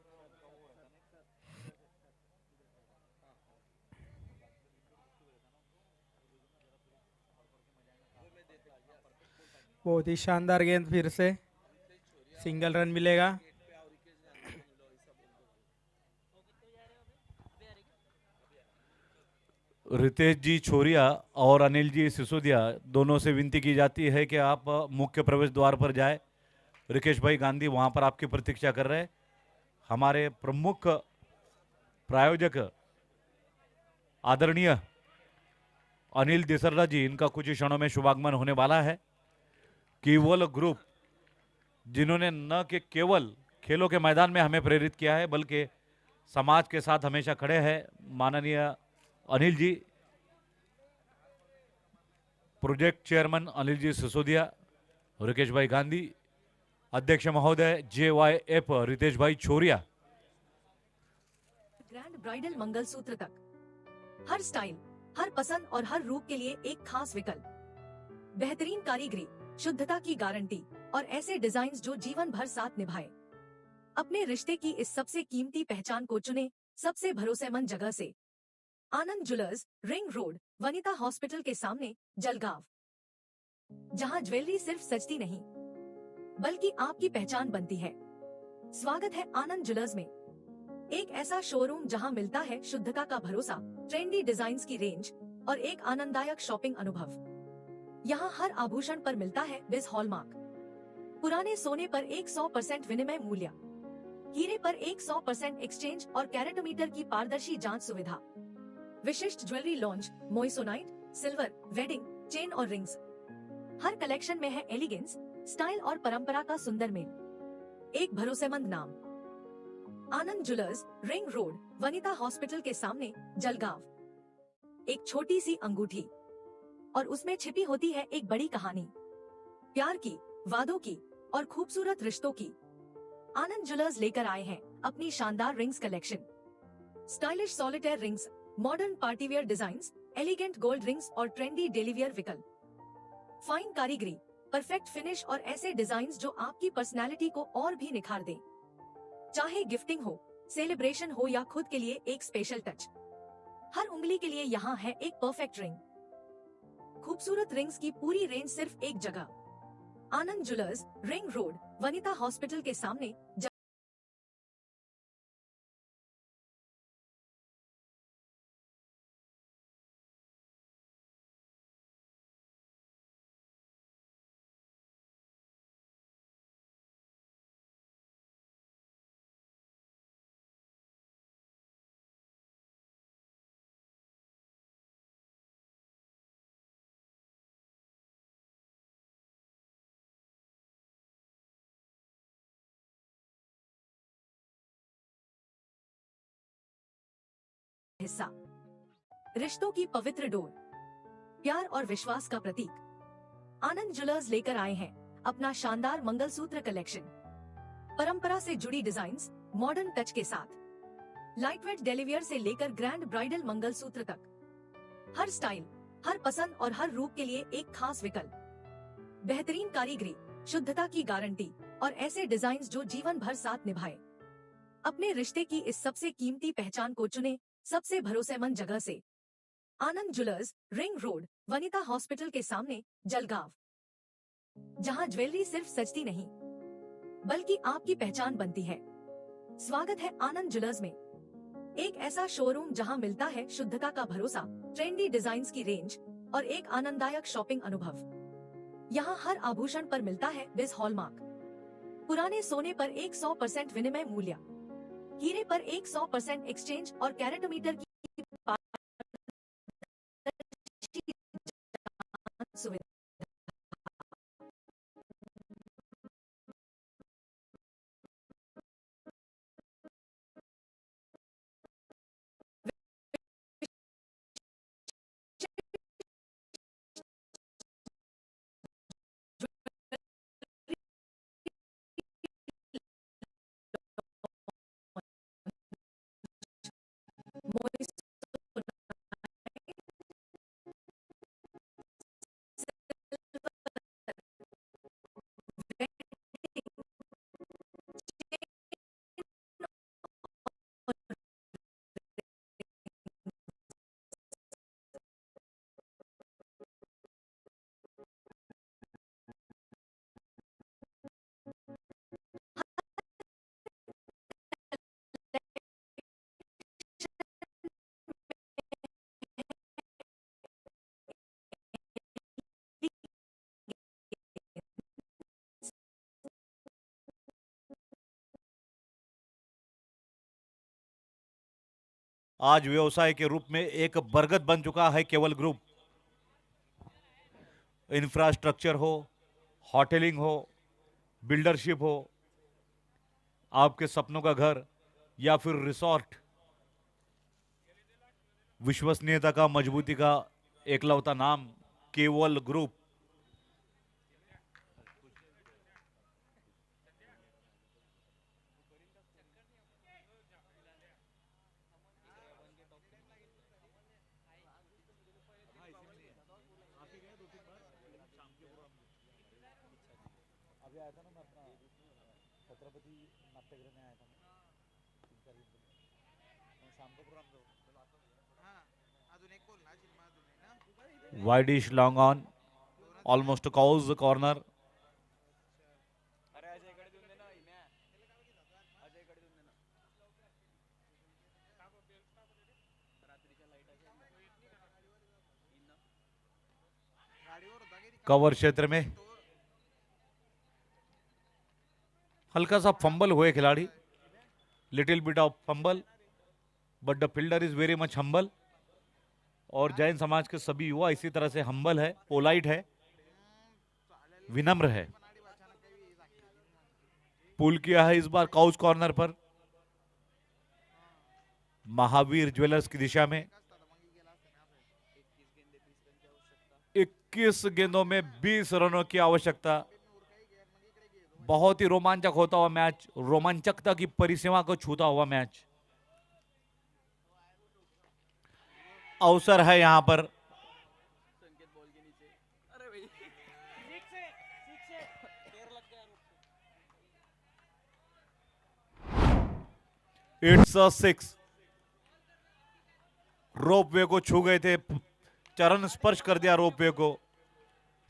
बहुत ही शानदार गेंद, फिर से सिंगल रन मिलेगा। रितेश जी छोरिया और अनिल जी सिसोदिया दोनों से विनती की जाती है कि आप मुख्य प्रवेश द्वार पर जाए। रिकेश भाई गांधी वहां पर आपकी प्रतीक्षा कर रहे हैं। हमारे प्रमुख प्रायोजक आदरणीय अनिल देसरला जी, इनका कुछ ही क्षणों में शुभागमन होने वाला है। केवल ग्रुप, जिन्होंने न कि केवल खेलों के मैदान में हमें प्रेरित किया है, बल्कि समाज के साथ हमेशा खड़े हैं। माननीय अनिल जी, प्रोजेक्ट चेयरमैन अनिल जी सिसोदिया, रिकेश भाई गांधी, अध्यक्ष महोदय JYF रितेश भाई छोरिया। ग्रैंड ब्राइडल मंगलसूत्र तक, हर स्टाइल, हर पसंद और हर रूप के लिए एक खास विकल्प। बेहतरीन कारीगरी, शुद्धता की गारंटी और ऐसे डिजाइन्स जो जीवन भर साथ निभाए। अपने रिश्ते की इस सबसे कीमती पहचान को चुने सबसे भरोसेमंद जगह से। Anand Jewellers, Ring Road, Vanita Hospital के सामने, जलगांव, जहां ज्वेलरी सिर्फ सजती नहीं बल्कि आपकी पहचान बनती है। स्वागत है आनंद ज्वेलर्स में, एक ऐसा शोरूम जहां मिलता है शुद्धता का भरोसा, ट्रेंडी डिजाइन्स की रेंज और एक आनंददायक शॉपिंग अनुभव। यहाँ हर आभूषण पर मिलता है बिज हॉलमार्क, पुराने सोने पर 100% विनिमय मूल्य, हीरे पर 100% एक्सचेंज और कैरेटोमीटर की पारदर्शी जांच सुविधा। विशिष्ट jewellery launch, moissanite, silver, wedding, chain और रिंग्स। हर कलेक्शन में है एलिगेंस, स्टाइल और परंपरा का सुंदर मेल। एक भरोसेमंद नाम, Anand Jewellers, Ring Road, Vanita Hospital के सामने, जलगांव। एक छोटी सी अंगूठी और उसमें छिपी होती है एक बड़ी कहानी, प्यार की, वादों की और खूबसूरत रिश्तों की। आनंद ज्वेलर्स लेकर आए हैं अपनी शानदार rings collection. Stylish solitaire rings, modern partywear designs, elegant gold rings और ट्रेंडी डेलीवियर विकल्प। फाइन कारीगरी, परफेक्ट फिनिश और ऐसे डिजाइन्स जो आपकी पर्सनैलिटी को और भी निखार दें। चाहे गिफ्टिंग हो, सेलिब्रेशन हो या खुद के लिए एक स्पेशल टच, हर उंगली के लिए यहाँ है एक परफेक्ट रिंग। खूबसूरत रिंग्स की पूरी रेंज सिर्फ एक जगह, Anand Jewellers, Ring Road, Vanita Hospital के सामने। हिस्सा, रिश्तों की पवित्र डोर, प्यार और विश्वास का प्रतीक। आनंद ज्वेलर्स लेकर आए हैं अपना शानदार मंगलसूत्र कलेक्शन। परंपरा से जुड़ी डिजाइन्स, मॉडर्न टच के साथ। लाइटवेट डेलीवियर से लेकर ग्रैंड ब्राइडल मंगलसूत्र तक, हर स्टाइल, हर पसंद और हर रूप के लिए एक खास विकल्प। बेहतरीन कारीगरी, शुद्धता की गारंटी और ऐसे डिजाइन्स जो जीवन भर साथ निभाए। अपने रिश्ते की इस सबसे कीमती पहचान को चुने सबसे भरोसेमंद जगह से। Anand Jewellers, Ring Road, Vanita Hospital के सामने, जलगांव। जहां ज्वेलरी सिर्फ सजती नहीं बल्कि आपकी पहचान बनती है। स्वागत है आनंद ज्वेलर्स में, एक ऐसा शोरूम जहां मिलता है शुद्धता का भरोसा, ट्रेंडी डिजाइन्स की रेंज और एक आनंददायक शॉपिंग अनुभव। यहाँ हर आभूषण पर मिलता है बिज हॉलमार्क, पुराने सोने पर 100% विनिमय मूल्य, हीरे पर 100% एक्सचेंज और कैरेटोमीटर की सुविधा। आज व्यवसाय के रूप में एक बरगद बन चुका है केवल ग्रुप। इंफ्रास्ट्रक्चर हो, होटलिंग हो, बिल्डरशिप हो, आपके सपनों का घर या फिर रिसोर्ट, विश्वसनीयता का, मजबूती का एकलौता नाम केवल group. Widish long on, almost calls the corner. Cover क्षेत्र में हल्का सा फंबल हुए खिलाड़ी, little bit of fumble, but the fielder is very much humble. और जैन समाज के सभी युवा इसी तरह से हम्बल है, पोलाइट है, विनम्र है। पुल किया है इस बार काउच कॉर्नर पर, महावीर ज्वेलर्स की दिशा में। 21 गेंदों में 20 रनों की आवश्यकता। बहुत ही रोमांचक होता हुआ मैच, रोमांचकता की परिसीमा को छूता हुआ मैच। अवसर है यहां पर 806 रोपवे को छू गए थे, चरण स्पर्श कर दिया रोपवे को।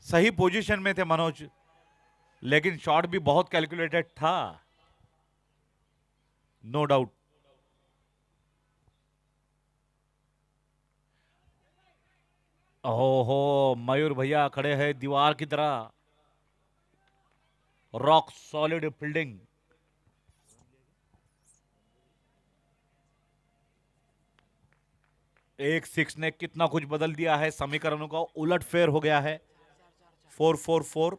सही पोजीशन में थे मनोज, लेकिन शॉट भी बहुत कैलकुलेटेड था, नो डाउट। ओहो, मयूर भैया खड़े हैं दीवार की तरह, रॉक सॉलिड फील्डिंग। एक सिक्स ने कितना कुछ बदल दिया है, समीकरणों का उलट फेर हो गया है। 444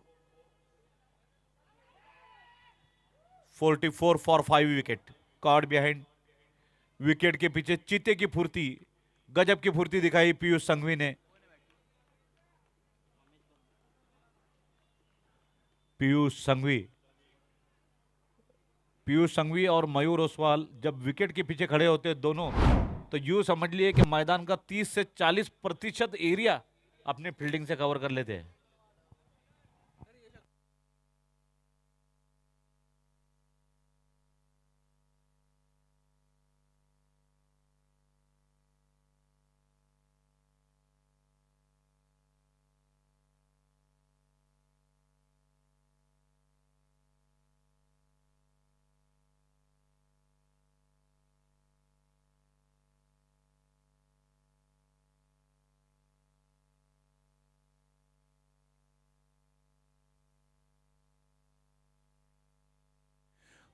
44 for 5 wicket, card behind. Wicket के पीछे चीते की फुर्ती, गजब की फुर्ती दिखाई पीयूष संघवी ने। पीयूष संघवी और मयूर ओसवाल जब विकेट के पीछे खड़े होते हैं दोनों, तो यूं समझ लिए कि मैदान का 30 से 40% एरिया अपने फील्डिंग से कवर कर लेते हैं।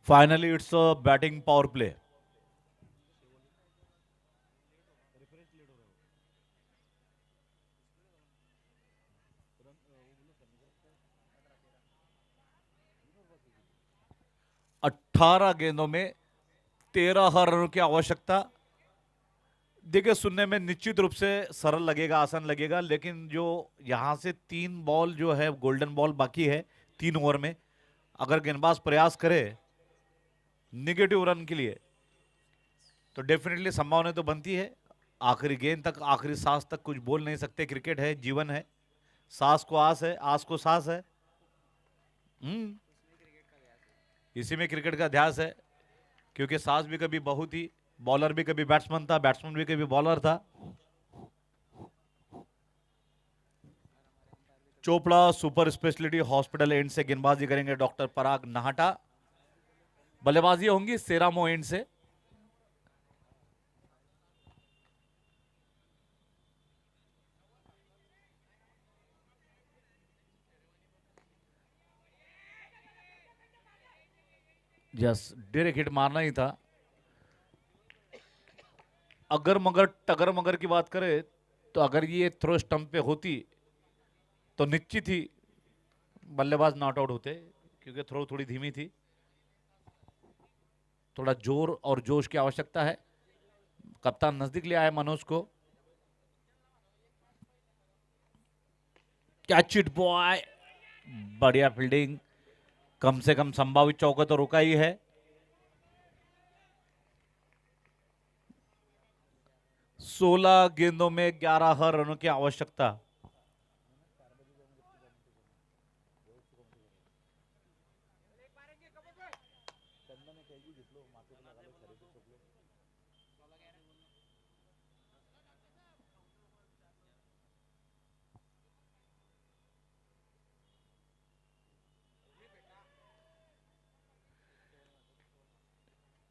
Finally, it's a batting power play. अट्ठारह गेंदों में 13 रनों की आवश्यकता। देखिए, सुनने में निश्चित रूप से सरल लगेगा, आसान लगेगा, लेकिन जो यहां से 3 बॉल जो है गोल्डन बॉल बाकी है 3 ओवर में, अगर गेंदबाज प्रयास करे निगेटिव रन के लिए, तो डेफिनेटली संभावना तो बनती है। आखिरी गेंद तक, आखिरी सांस तक कुछ बोल नहीं सकते, क्रिकेट है, जीवन है, सांस को आस है, आस को सांस है। इसी में क्रिकेट का ध्यास है, क्योंकि सांस भी कभी बहू थी, बॉलर भी कभी बैट्समैन था, बैट्समैन भी कभी बॉलर था। Chopra super speciality hospital and से गेंदबाजी करेंगे डॉक्टर पराग नाहटा। बल्लेबाजी होंगी सेरामो एंड से। यस, डायरेक्ट हिट मारना ही था। अगर मगर टगर मगर की बात करें, तो अगर ये थ्रो स्टंप पे होती तो निश्चित ही बल्लेबाज नॉट आउट होते, क्योंकि थ्रो थोड़ी धीमी थी। थोड़ा जोर और जोश की आवश्यकता है। कप्तान नजदीक ले आया मनोज को। कैच इट बॉय, बढ़िया फील्डिंग। कम से कम संभावित चौका तो रुका ही है। 16 गेंदों में 11 रनों की आवश्यकता।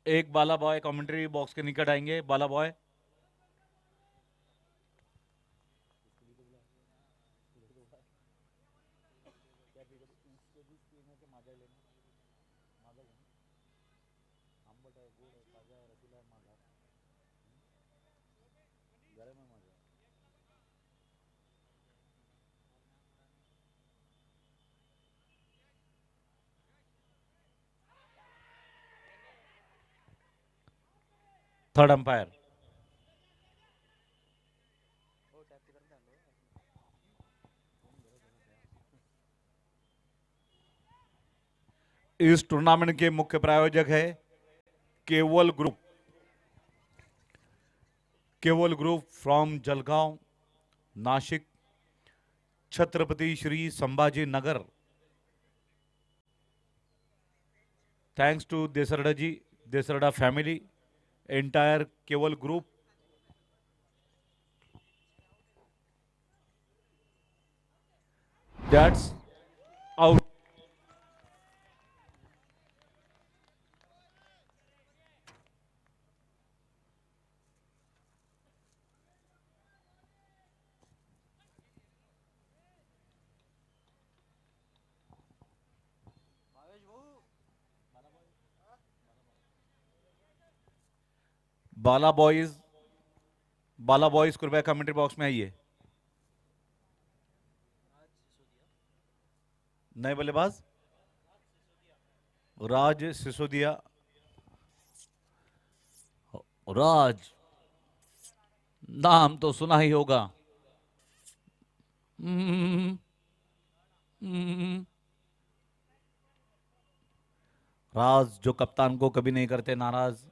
एक बाला बॉय कमेंट्री बॉक्स के निकट आएंगे। Ball boy, third umpire. इस टूर्नामेंट के मुख्य प्रायोजक है Kewal group. Kewal group from Jalgaon, Nashik, Chhatrapati Shri Sambhaji Nagar. Thanks to Desarda ji, Desarda family, entire Kewal group. That's out. Ball boys, ball boys कृपया कमेंट्री बॉक्स में आइए। नए बल्लेबाज राज सिसोदिया। राज नाम तो सुना ही होगा। हम्म, हम्म। राज जो कप्तान को कभी नहीं करते नाराज।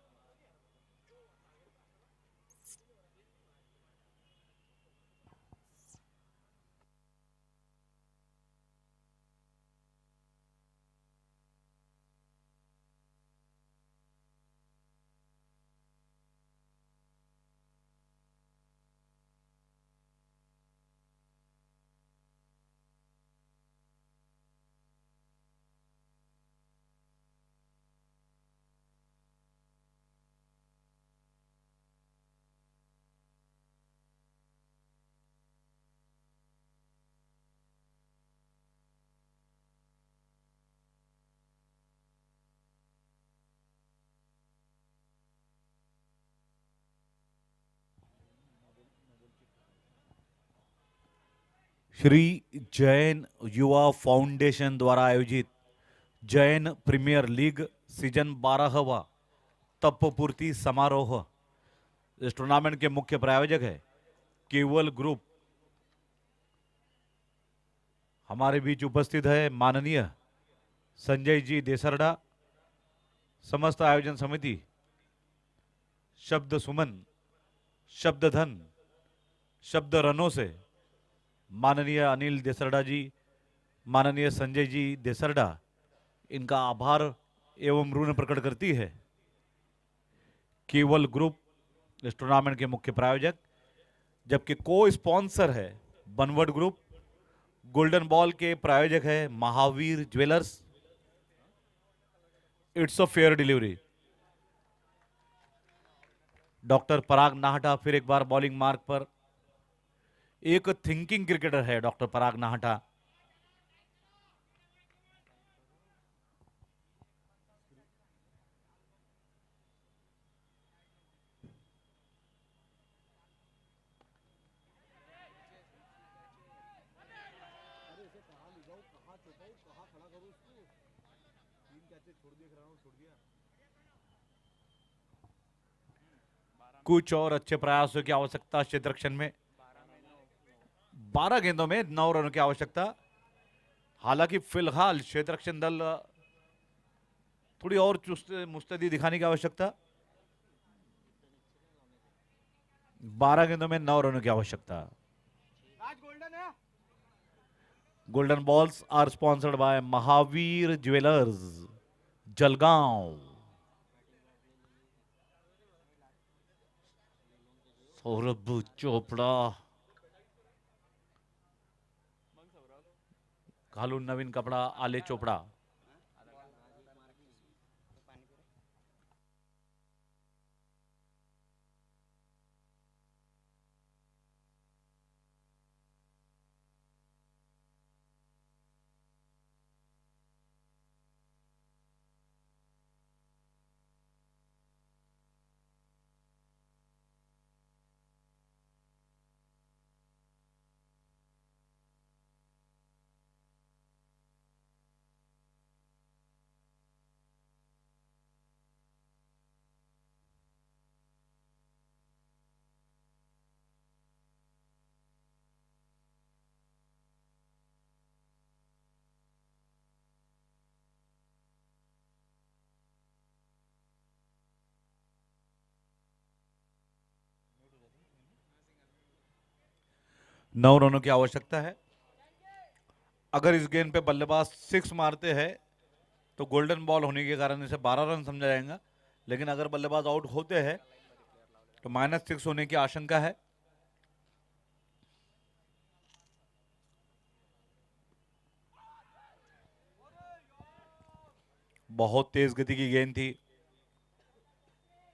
श्री जैन युवा फाउंडेशन द्वारा आयोजित जैन प्रीमियर लीग सीजन 12वां तपपूर्ति समारोह। इस टूर्नामेंट के मुख्य प्रायोजक है केवल ग्रुप। हमारे बीच उपस्थित है माननीय संजय जी देसरडा, समस्त आयोजन समिति, शब्द सुमन, शब्द धन, शब्द रनों से माननीय अनिल देसरडा जी, माननीय संजय जी देसरडा इनका आभार एवं ऋण प्रकट करती है। केवल ग्रुप इस टूर्नामेंट के मुख्य प्रायोजक, जबकि को स्पॉन्सर है बनवट ग्रुप। गोल्डन बॉल के प्रायोजक है Mahavir Jewellers. It's a fair delivery. Doctor Parag Nahata फिर एक बार बॉलिंग मार्क पर। एक थिंकिंग क्रिकेटर है डॉक्टर पराग नाहटा। कुछ और अच्छे प्रयासों की आवश्यकता क्षेत्ररक्षण में। 12 गेंदों में 9 रनों की आवश्यकता। हालांकि फिलहाल क्षेत्ररक्षण दल थोड़ी और चुस्त मुस्तैदी दिखाने की आवश्यकता। 12 गेंदों में 9 रनों की आवश्यकता। Golden balls are sponsored by Mahavir jewellers, Jalgaon. Saurabh Chopra, घालून नवीन कपडा आले चोपड़ा। 9 रनों की आवश्यकता है। अगर इस गेंद पे बल्लेबाज 6 मारते हैं तो गोल्डन बॉल होने के कारण इसे 12 रन समझा जाएगा, लेकिन अगर बल्लेबाज आउट होते हैं तो -6 होने की आशंका है। बहुत तेज गति की गेंद थी,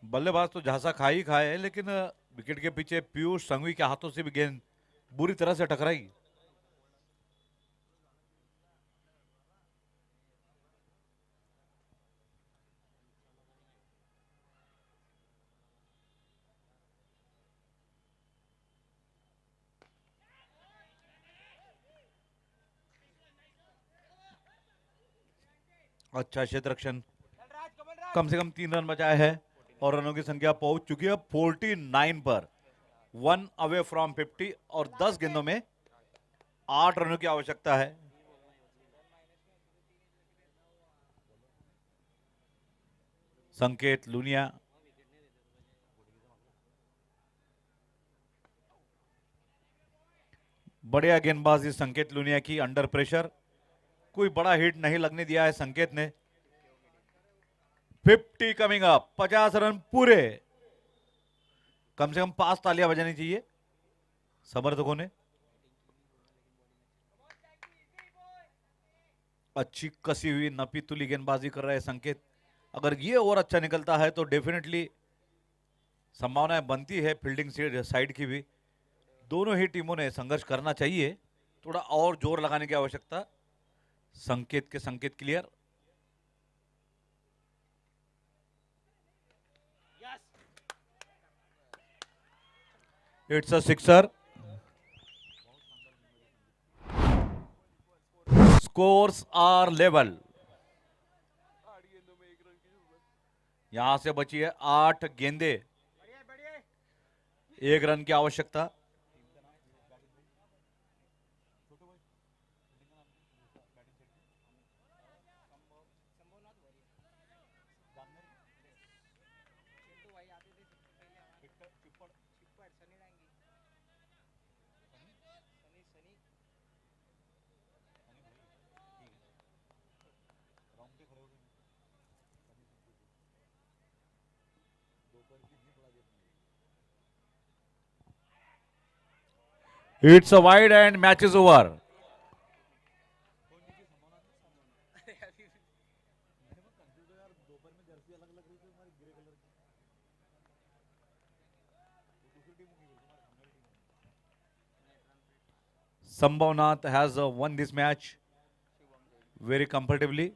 बल्लेबाज तो झांसा खा ही खाए, लेकिन विकेट के पीछे पीयूष संघवी के हाथों से भी गेंद बुरी तरह से टकराई। अच्छा क्षेत्र रक्षण, कम से कम 3 रन बचाए हैं और रनों की संख्या पहुंच चुकी है 49 पर। 1 अवे फ्रॉम 50 और 10 गेंदों में 8 रनों की आवश्यकता है। संकेत लूनिया, बढ़िया गेंदबाजी संकेत लूनिया की, अंडर प्रेशर कोई बड़ा हिट नहीं लगने दिया है संकेत ने। 50 कमिंग अप, 50 रन पूरे। कम से कम 5 तालियां बजानी चाहिए समर्थकों ने। अच्छी कसी हुई नपी तुली गेंदबाजी कर रहे हैं संकेत। अगर ये और अच्छा निकलता है तो डेफिनेटली संभावनाएं बनती है फील्डिंग साइड की भी। दोनों ही टीमों ने संघर्ष करना चाहिए, थोड़ा और जोर लगाने की आवश्यकता। संकेत clear. It's a sixer. Scores are level. यहां से बची है 8 गेंदे, 1 रन की आवश्यकता। It's a wide and match is over. Sambhavnath has won this match very comfortably.